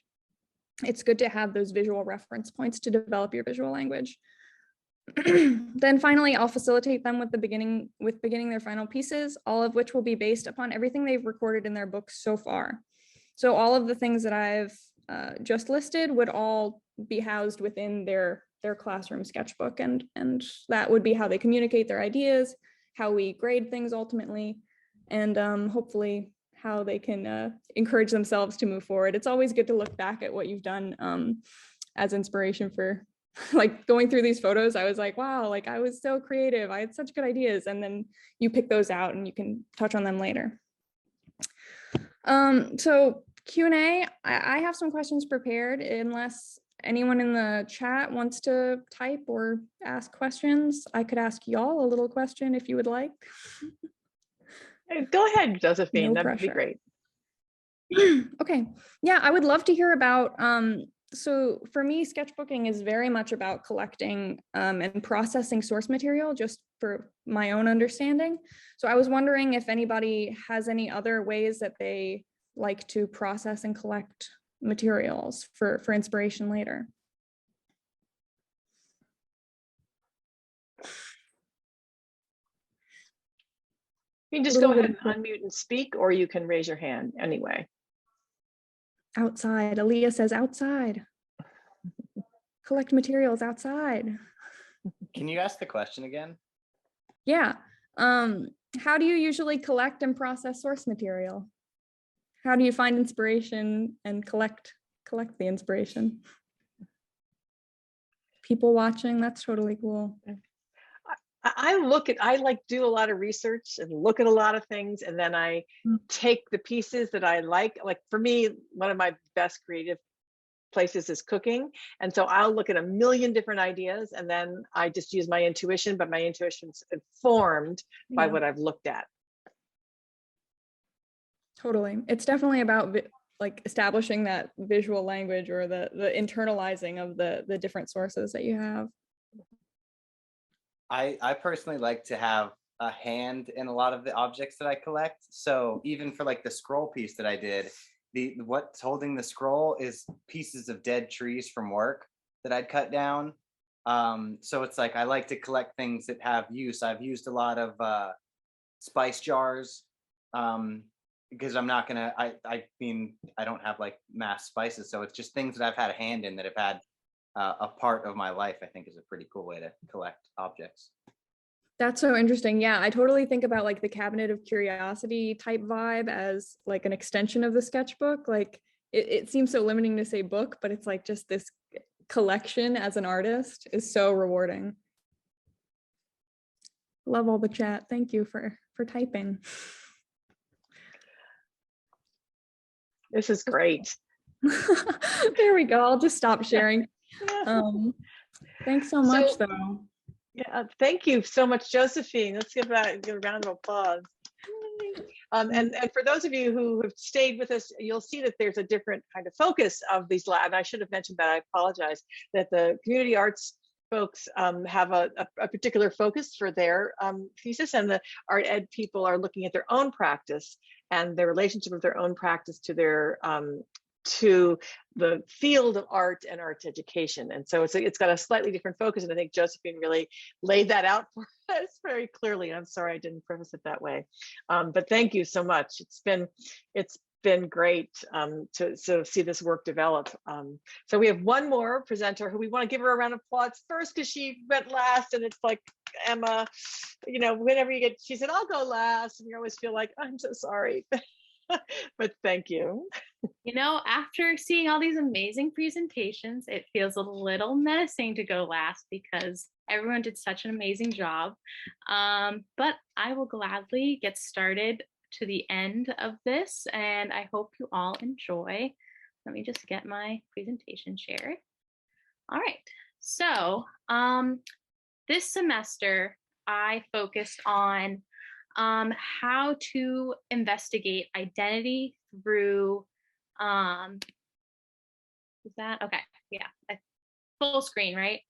it's good to have those visual reference points to develop your visual language. Then finally, I'll facilitate them with beginning their final pieces, all of which will be based upon everything they've recorded in their books so far. So all of the things that I've just listed would all be housed within their classroom sketchbook, and that would be how they communicate their ideas, how we grade things ultimately, and hopefully how they can encourage themselves to move forward. It's always good to look back at what you've done as inspiration for, like, going through these photos. I was like, wow, like I was so creative. I had such good ideas. And then you pick those out and you can touch on them later. So Q&A, I have some questions prepared unless anyone in the chat wants to type or ask questions. I could ask y'all a little question if you would like. Go ahead, Josephine. No That would be pressure. great. Okay. Yeah, I would love to hear about, so for me, sketchbooking is very much about collecting and processing source material, just for my own understanding. So I was wondering if anybody has any other ways that they like to process and collect materials for inspiration later. You can just go ahead and unmute and speak, or you can raise your hand anyway. Outside. Aaliyah says outside. Collect materials outside. Can you ask the question again? Yeah. How do you usually collect and process source material? How do you find inspiration and collect the inspiration? People watching, that's totally cool. I like do a lot of research and look at a lot of things, and then I take the pieces that I like for me, one of my best creative places is cooking. And so I'll look at a million different ideas, and then I just use my intuition, but my intuition's informed by what I've looked at. Totally. It's definitely about like establishing that visual language, or the internalizing of the different sources that you have. I personally like to have a hand in a lot of the objects that I collect. So even for like the scroll piece that I did, what's holding the scroll is pieces of dead trees from work that I'd cut down. So it's like I like to collect things that have use. I've used a lot of spice jars because I'm not gonna. I mean, I don't have like mass spices, so it's just things that I've had a hand in that have had a part of my life. I think is a pretty cool way to collect objects. That's so interesting. Yeah, I totally think about like the cabinet of curiosity type vibe as like an extension of the sketchbook. Like it seems so limiting to say book, but it's like just this collection as an artist is so rewarding. Love all the chat. Thank you for typing. This is great. There we go. I'll just stop sharing. Thanks so much, though. Yeah, thank you so much, Josephine. Let's give a round of applause. And for those of you who have stayed with us, you'll see that there's a different kind of focus of these labs. And I should have mentioned that. I apologize. That the community arts folks have a particular focus for their thesis, and the art ed people are looking at their own practice and their relationship with their own practice to their to the field of art and arts education. And so it's got a slightly different focus. And I think Josephine really laid that out for us very clearly. I'm sorry I didn't preface it that way. But thank you so much. It's been great to sort of see this work develop. So we have one more presenter who we want to give her a round of applause first because she went last, and it's like, Emma, you know, whenever you get, she said, I'll go last. And you always feel like, I'm so sorry. But thank you. You know, after seeing all these amazing presentations, it feels a little menacing to go last because everyone did such an amazing job. But I will gladly get started to the end of this, and I hope you all enjoy. Let me just get my presentation shared. All right, so this semester I focused on how to investigate identity through, is that, okay, yeah, full screen, right?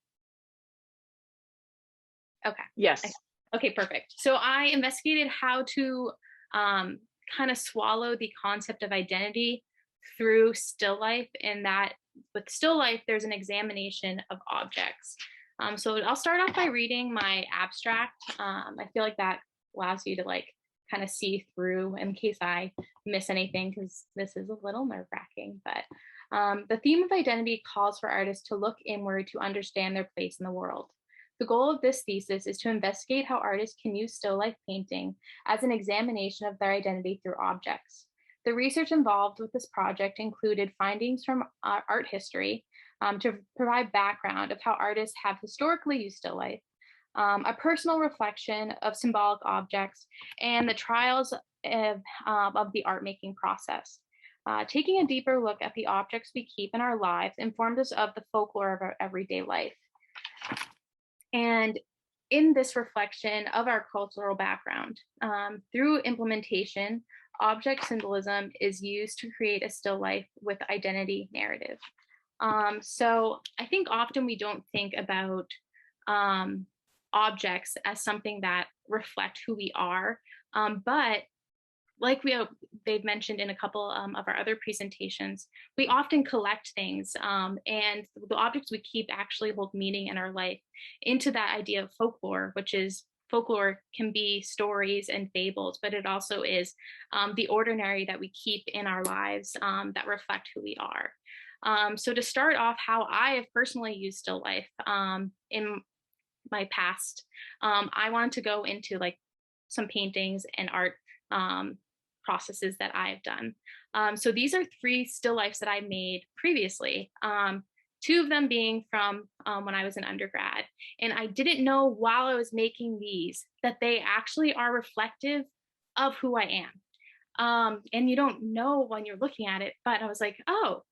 Okay. Yes. Okay, perfect. So I investigated how to kind of swallow the concept of identity through still life, and that with still life, there's an examination of objects. So I'll start off by reading my abstract. I feel like that allows you to like kind of see through in case I miss anything, because this is a little nerve-wracking. But the theme of identity calls for artists to look inward to understand their place in the world. The goal of this thesis is to investigate how artists can use still life painting as an examination of their identity through objects. The research involved with this project included findings from art history to provide background of how artists have historically used still life, a personal reflection of symbolic objects, and the trials of the art making process. Taking a deeper look at the objects we keep in our lives informs us of the folklore of our everyday life. And in this reflection of our cultural background, through implementation, object symbolism is used to create a still life with identity narrative. So I think often we don't think about objects as something that reflect who we are, but like they've mentioned in a couple of our other presentations, we often collect things, and the objects we keep actually hold meaning in our life, into that idea of folklore, which is folklore can be stories and fables, but it also is the ordinary that we keep in our lives that reflect who we are. So to start off, how I have personally used still life in my past, I wanted to go into like some paintings and art processes that I've done. So these are 3 still lifes that I made previously. 2 of them being from when I was an undergrad. And I didn't know while I was making these that they actually are reflective of who I am. And you don't know when you're looking at it, but I was like, oh,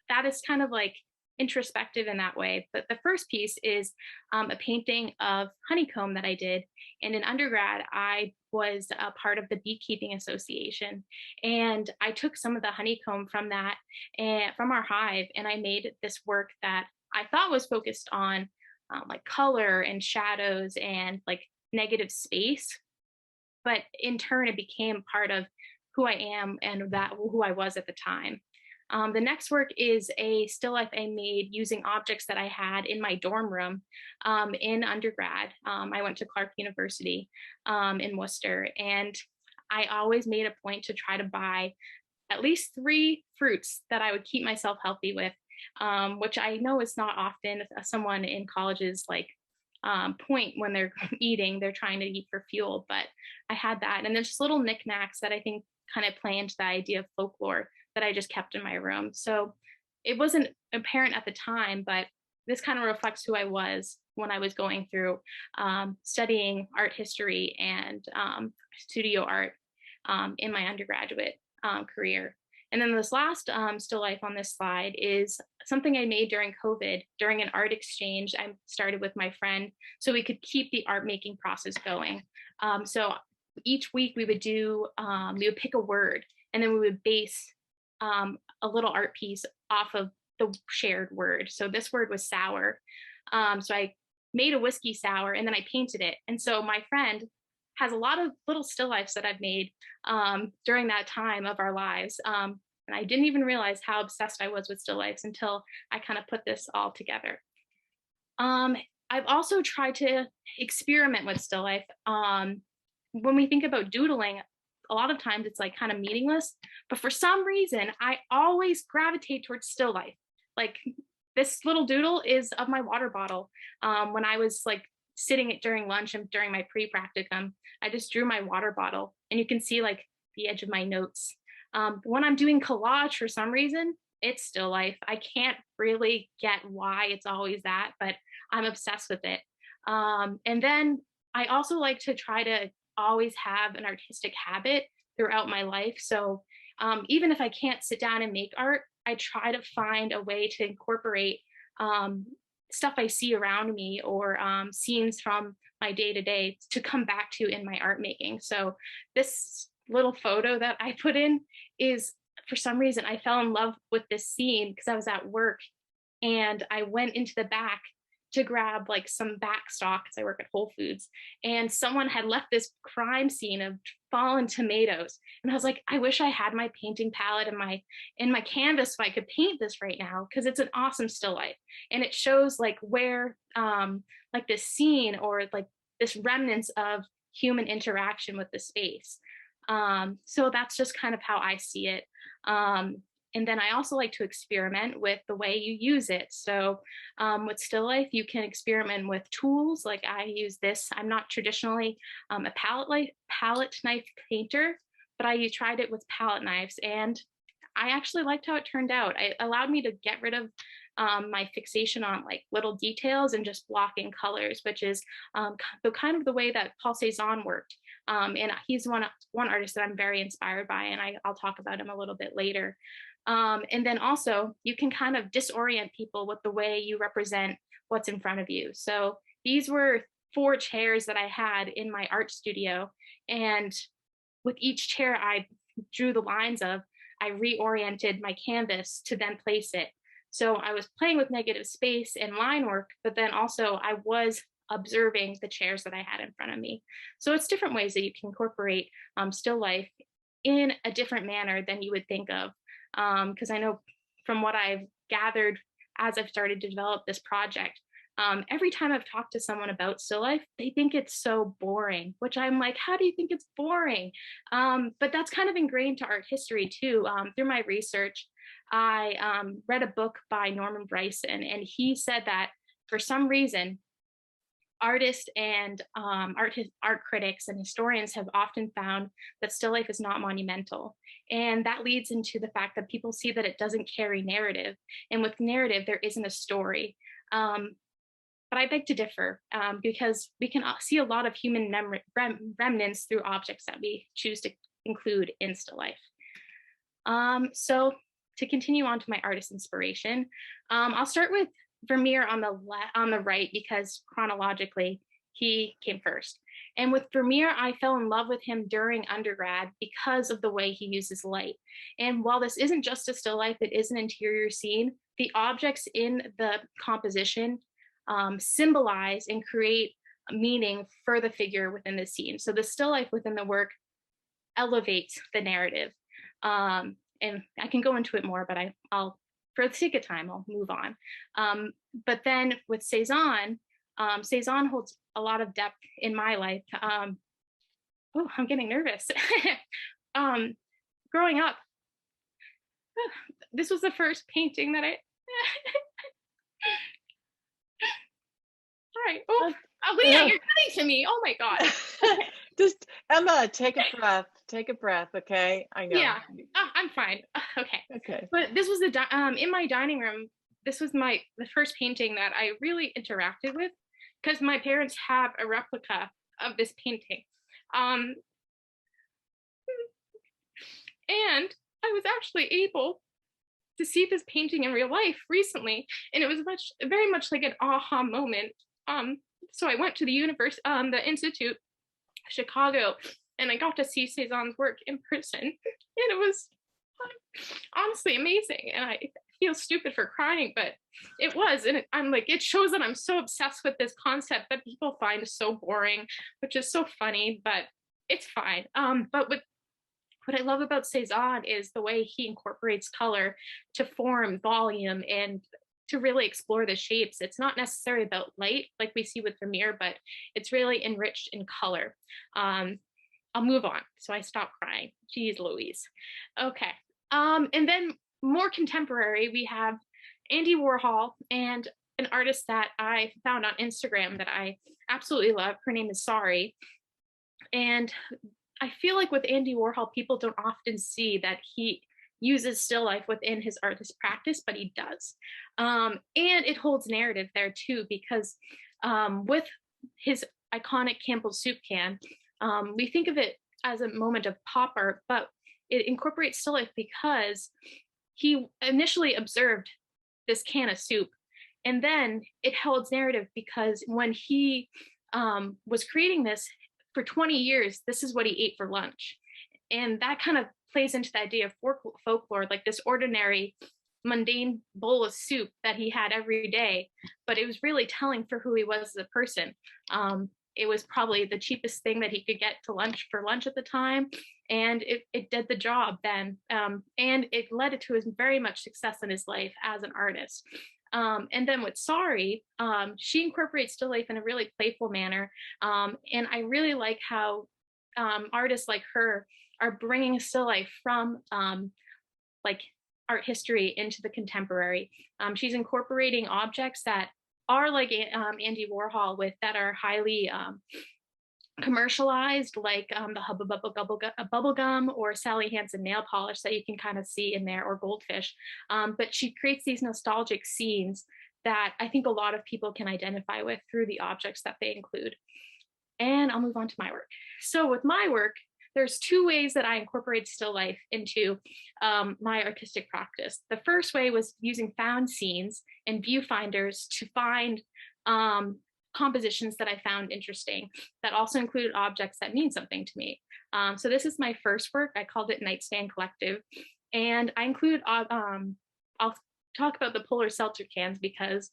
that is kind of like introspective in that way. But the first piece is a painting of honeycomb that I did. And in undergrad, I was a part of the beekeeping association. And I took some of the honeycomb from that and from our hive, and I made this work that I thought was focused on like color and shadows and like negative space. But in turn, it became part of who I am and who I was at the time. The next work is a still life I made using objects that I had in my dorm room in undergrad. I went to Clark University in Worcester, and I always made a point to try to buy at least 3 fruits that I would keep myself healthy with, which I know is not often someone in college's like point when they're eating, they're trying to eat for fuel, but I had that. And there's just little knickknacks that I think kind of play into the idea of folklore that I just kept in my room. So it wasn't apparent at the time, but this kind of reflects who I was when I was going through studying art history and studio art in my undergraduate career. And then this last still life on this slide is something I made during COVID, during an art exchange I started with my friend, so we could keep the art making process going. So each week we would pick a word, and then we would base a little art piece off of the shared word. So this word was sour. So I made a whiskey sour, and then I painted it. And so my friend has a lot of little still lifes that I've made during that time of our lives. And I didn't even realize how obsessed I was with still lifes until I kind of put this all together. I've also tried to experiment with still life. When we think about doodling, a lot of times it's like kind of meaningless, but for some reason, I always gravitate towards still life. Like this little doodle is of my water bottle. When I was like sitting during lunch and during my pre-practicum, I just drew my water bottle, and you can see like the edge of my notes. When I'm doing collage, for some reason, it's still life. I can't really get why it's always that, but I'm obsessed with it. And then I also like to try to always have an artistic habit throughout my life. So even if I can't sit down and make art, I try to find a way to incorporate stuff I see around me, or scenes from my day-to-day to come back to in my art making. So this little photo that I put in is, for some reason, I fell in love with this scene because I was at work and I went into the back to grab like some back stock because I work at Whole Foods, and someone had left this crime scene of fallen tomatoes, and I was like, I wish I had my painting palette in my canvas so I could paint this right now, because it's an awesome still life, and it shows like where like this scene, or like this remnants of human interaction with the space. So that's just kind of how I see it. And then I also like to experiment with the way you use it. So with still life, you can experiment with tools. Like I use this. I'm not traditionally a palette knife painter, but I tried it with palette knives, and I actually liked how it turned out. It allowed me to get rid of my fixation on like little details and just blocking colors, which is the kind of the way that Paul Cézanne worked. And he's one artist that I'm very inspired by, and I'll talk about him a little bit later. And then also you can kind of disorient people with the way you represent what's in front of you. So these were 4 chairs that I had in my art studio, and with each chair I drew the lines of, I reoriented my canvas to then place it. So I was playing with negative space and line work, but then also I was observing the chairs that I had in front of me. So it's different ways that you can incorporate still life in a different manner than you would think of. Because I know from what I've gathered as I've started to develop this project, every time I've talked to someone about still life, they think it's so boring, which I'm like, how do you think it's boring? But that's kind of ingrained to art history too. Through my research, I read a book by Norman Bryson, and he said that for some reason, artists and art critics and historians have often found that still life is not monumental. And that leads into the fact that people see that it doesn't carry narrative. And with narrative, there isn't a story. But I beg to differ, because we can see a lot of human remnants through objects that we choose to include in still life. So to continue on to my artist inspiration, I'll start with Vermeer on the right, because chronologically he came first. And with Vermeer, I fell in love with him during undergrad because of the way he uses light. And while this isn't just a still life, it is an interior scene, the objects in the composition symbolize and create meaning for the figure within the scene. So the still life within the work elevates the narrative. And I can go into it more, but I'll for the sake of time, I'll move on. But then with Cézanne, Cézanne holds a lot of depth in my life. Oh, I'm getting nervous. Growing up, this was the first painting that I, all right. Oh, Leah, you're cutting to me. Oh my God. Just Emma, take a breath. Okay. I know. Yeah, I'm fine. Okay. Okay. But this was in my dining room. This was the first painting that I really interacted with, because my parents have a replica of this painting. And I was actually able to see this painting in real life recently, and it was very much like an aha moment. So I went to the Institute Chicago, and I got to see Cézanne's work in person, and it was honestly amazing. And I feel stupid for crying, but it was, and I'm like, it shows that I'm so obsessed with this concept that people find so boring, which is so funny, but it's fine. But what I love about Cézanne is the way he incorporates color to form volume and to really explore the shapes. It's not necessarily about light like we see with Vermeer, but it's really enriched in color. I'll move on, so I stop crying. Jeez Louise. Okay, and then more contemporary, we have Andy Warhol and an artist that I found on Instagram that I absolutely love. Her name is Sari. And I feel like with Andy Warhol, people don't often see that he uses still life within his artist practice, but he does. And it holds narrative there too, because with his iconic Campbell's soup can, we think of it as a moment of pop art, but it incorporates still life because he initially observed this can of soup And then it held narrative because when he was creating this for 20 years, this is what he ate for lunch. And that kind of plays into the idea of folklore, like this ordinary, mundane bowl of soup that he had every day, but it was really telling for who he was as a person. It was probably the cheapest thing that he could get to lunch for lunch at the time, and it did the job then, and it led to his very much success in his life as an artist. And then with Sorry, she incorporates still life in a really playful manner, and I really like how artists like her are bringing still life from like art history into the contemporary. She's incorporating objects that are like Andy Warhol with that are highly commercialized, like the Hubba Bubba bubble gum or Sally Hansen nail polish that you can kind of see in there, or Goldfish. But she creates these nostalgic scenes that I think a lot of people can identify with through the objects that they include. And I'll move on to my work. So with my work, there's two ways that I incorporate still life into my artistic practice. The first way was using found scenes and viewfinders to find compositions that I found interesting that also included objects that mean something to me. So this is my first work. I called it Nightstand Collective. And I include, I'll talk about the Polar Seltzer cans because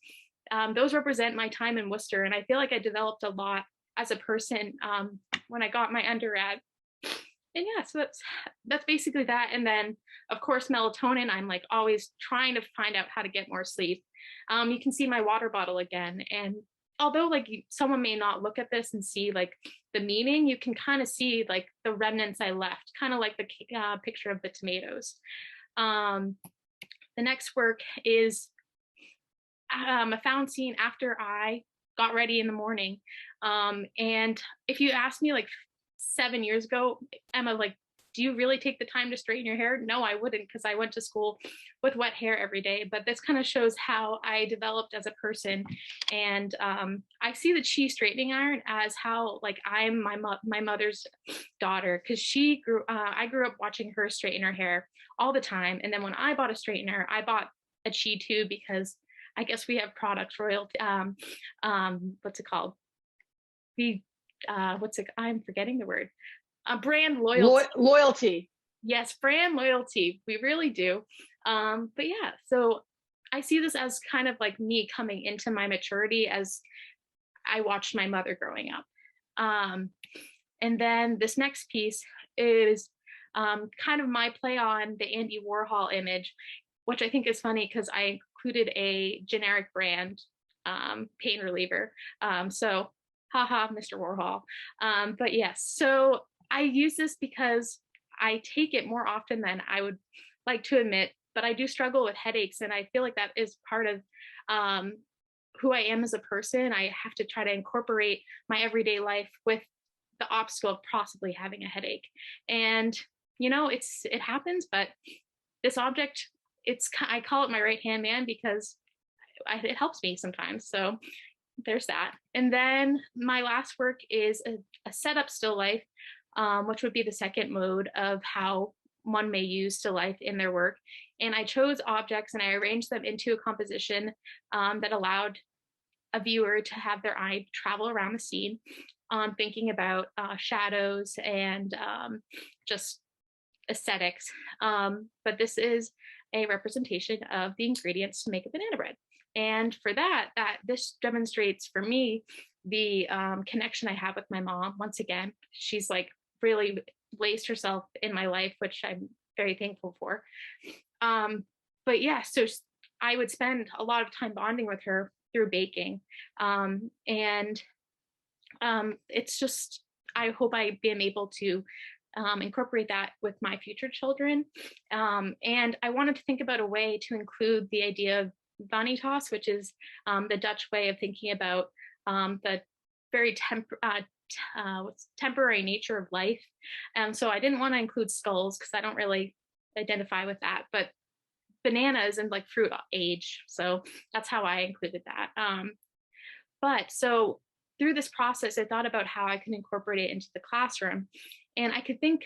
those represent my time in Worcester. And I feel like I developed a lot as a person when I got my undergrad. And yeah, so that's basically that. And then of course, melatonin, I'm like always trying to find out how to get more sleep. You can see my water bottle again. And although like someone may not look at this and see like the meaning, you can kind of see like the remnants I left, kind of like the picture of the tomatoes. The next work is a found scene after I got ready in the morning. And if you asked me like 7 years ago, Emma, like, do you really take the time to straighten your hair? No, I wouldn't, because I went to school with wet hair every day. But this kind of shows how I developed as a person. And I see the Chi straightening iron as how like I'm my mother's daughter, because I grew up watching her straighten her hair all the time. And then when I bought a straightener, I bought a Chi too, because I guess we have product royalty. What's it called? I'm forgetting the word. Brand loyalty. Loyalty. Yes, brand loyalty. We really do. But yeah, so I see this as kind of like me coming into my maturity as I watched my mother growing up. And then this next piece is kind of my play on the Andy Warhol image, which I think is funny because I included a generic brand pain reliever. So haha, Mr. Warhol. But yes, so I use this because I take it more often than I would like to admit, but I do struggle with headaches. And I feel like that is part of who I am as a person. I have to try to incorporate my everyday life with the obstacle of possibly having a headache. And, you know, it happens, but this object, I call it my right-hand man because it helps me sometimes. So there's that. And then my last work is a setup still life, which would be the second mode of how one may use still life in their work. And I chose objects and I arranged them into a composition that allowed a viewer to have their eye travel around the scene, thinking about shadows and just aesthetics. But this is a representation of the ingredients to make a banana bread. And for that this demonstrates for me the connection I have with my mom. Once again, she's like really placed herself in my life, which I'm very thankful for. But yeah, so I would spend a lot of time bonding with her through baking. It's just, I hope I am able to incorporate that with my future children. And I wanted to think about a way to include the idea of vanitas, which is the Dutch way of thinking about the very temporary nature of life. And so I didn't want to include skulls because I don't really identify with that, but bananas and like fruit age. So that's how I included that. But so through this process, I thought about how I can incorporate it into the classroom. And I could think,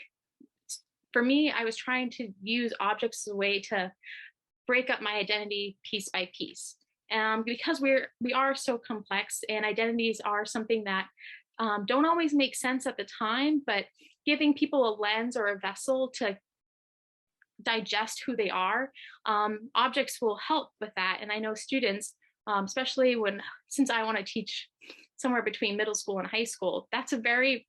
for me, I was trying to use objects as a way to break up my identity piece by piece. because we are so complex, and identities are something that don't always make sense at the time, but giving people a lens or a vessel to digest who they are, objects will help with that. And I know students, especially since I want to teach somewhere between middle school and high school, that's a very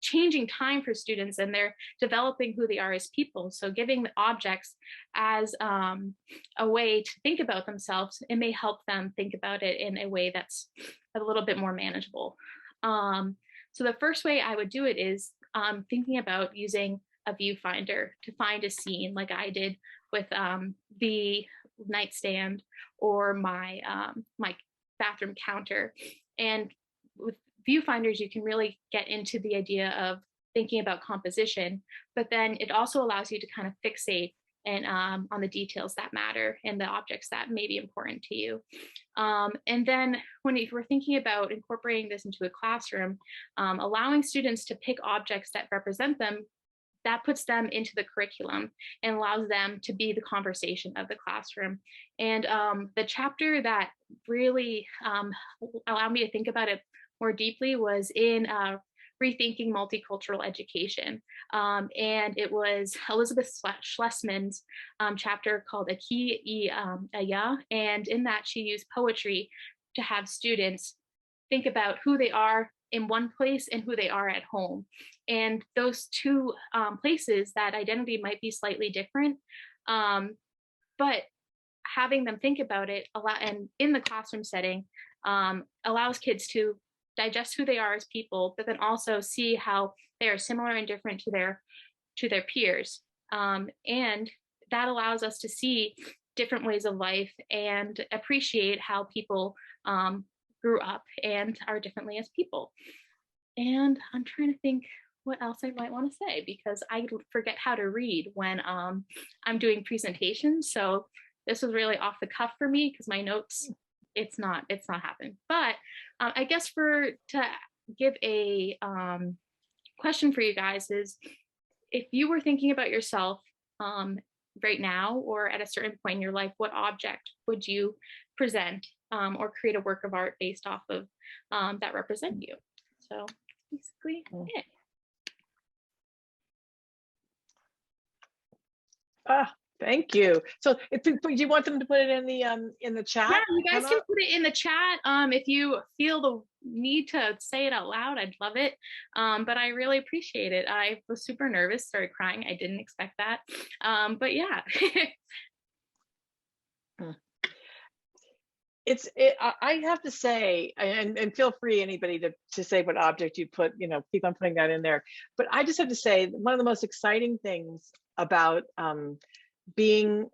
changing time for students, and they're developing who they are as people. So giving the objects as a way to think about themselves, it may help them think about it in a way that's a little bit more manageable. So the first way I would do it is thinking about using a viewfinder to find a scene, like I did with the nightstand or my my bathroom counter. And with viewfinders, you can really get into the idea of thinking about composition, but then it also allows you to kind of fixate and on the details that matter and the objects that may be important to you. And then if we're thinking about incorporating this into a classroom, allowing students to pick objects that represent them, that puts them into the curriculum and allows them to be the conversation of the classroom. And the chapter that really allowed me to think about it more deeply was in Rethinking Multicultural Education. And it was Elizabeth Schlesman's chapter called Aki Aya. And in that, she used poetry to have students think about who they are in one place and who they are at home. And those two places, that identity might be slightly different, but having them think about it and in the classroom setting allows kids to digest who they are as people, but then also see how they are similar and different to their peers. And that allows us to see different ways of life and appreciate how people grew up and are differently as people. And I'm trying to think what else I might want to say, because I forget how to read when I'm doing presentations. So this was really off the cuff for me, because my notes, it's not happening. But I guess to give a question for you guys is, if you were thinking about yourself right now or at a certain point in your life, what object would you present or create a work of art based off of that represent you? So basically it. Thank you. So do you want them to put it in the chat? Yeah, you guys can Emma? put it in the chat. If you feel the need to say it out loud, I'd love it. But I really appreciate it. I was super nervous, started crying. I didn't expect that. But yeah. I have to say, and feel free, anybody, to say what object you put, keep on putting that in there. But I just have to say, one of the most exciting things about being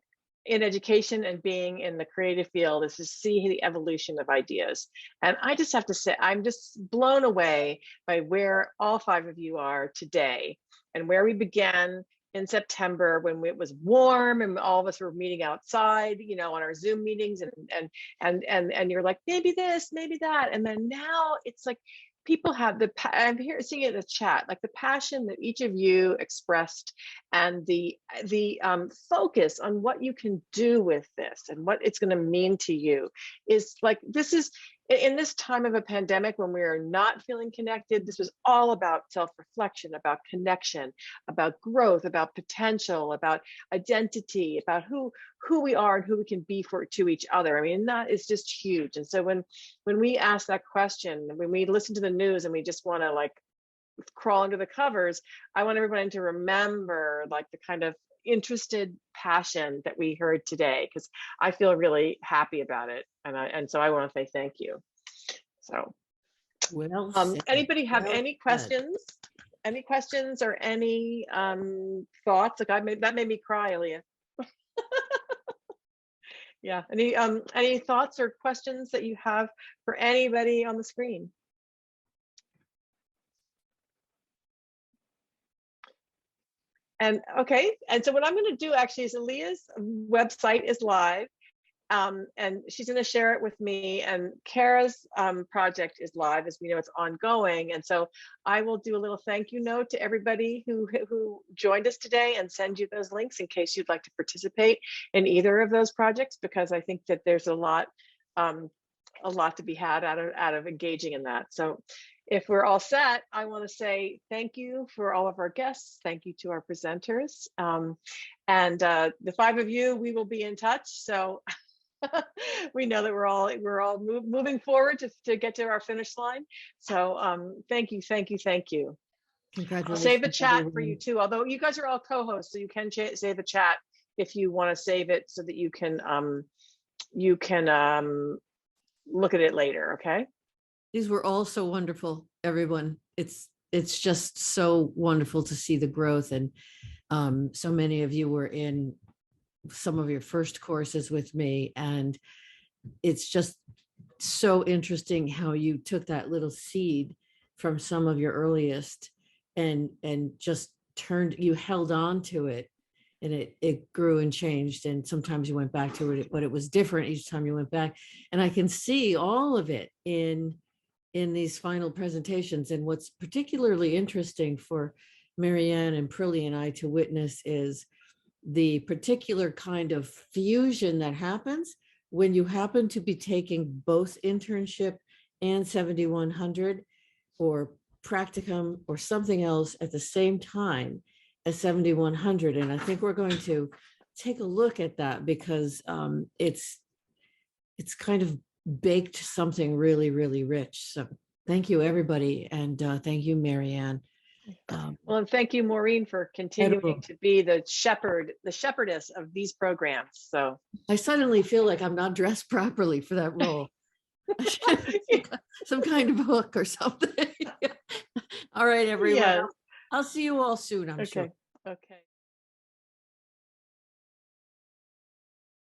in education and being in the creative field is to see the evolution of ideas. And I just have to say, I'm just blown away by where all 5 of you are today, and where we began in September when it was warm and all of us were meeting outside, on our Zoom meetings, and you're like, maybe this, maybe that. And then now it's like people have I'm here seeing it in the chat, like the passion that each of you expressed, and the focus on what you can do with this and what it's going to mean to you is like, this is, in this time of a pandemic when we are not feeling connected, this was all about self-reflection, about connection, about growth, about potential, about identity, about who we are and who we can be to each other. I mean, that is just huge. And so when we ask that question, when we listen to the news and we just want to like crawl under the covers, I want everybody to remember like the kind of interested passion that we heard today, because I feel really happy about it, and so I want to say thank you. So anybody have any questions? Any questions or any thoughts? Like that made me cry, Aaliyah. Yeah, any thoughts or questions that you have for anybody on the screen? And okay, and so what I'm going to do actually is Aaliyah's website is live, and she's going to share it with me. And Kara's project is live, as we know, it's ongoing. And so I will do a little thank you note to everybody who joined us today and send you those links in case you'd like to participate in either of those projects, because I think that there's a lot to be had out of engaging in that. So if we're all set, I want to say thank you for all of our guests. Thank you to our presenters. And the 5 of you, we will be in touch. So we know that we're all moving forward to get to our finish line. So thank you. I'll Congratulations. save the chat for everyone. you too, although you guys are all co-hosts, so you can save the chat if you want to save it so that you can look at it later. Okay. These were all so wonderful, everyone. It's just so wonderful to see the growth, and so many of you were in some of your first courses with me, and it's just so interesting how you took that little seed from some of your earliest and just you held on to it, and it grew and changed, and sometimes you went back to it, but it was different each time you went back. And I can see all of it in these final presentations. And what's particularly interesting for Marianne and Prilly and I to witness is the particular kind of fusion that happens when you happen to be taking both internship and 7100 or practicum or something else at the same time as 7100. And I think we're going to take a look at that, because it's kind of baked something really, really rich. So thank you, everybody. And thank you, Marianne. Well, and thank you, Maureen, for continuing Edible. to be the shepherdess of these programs. So I suddenly feel like I'm not dressed properly for that role. Some kind of hook or something. All right, everyone. Yes. I'll see you all soon, I'm sure. Okay.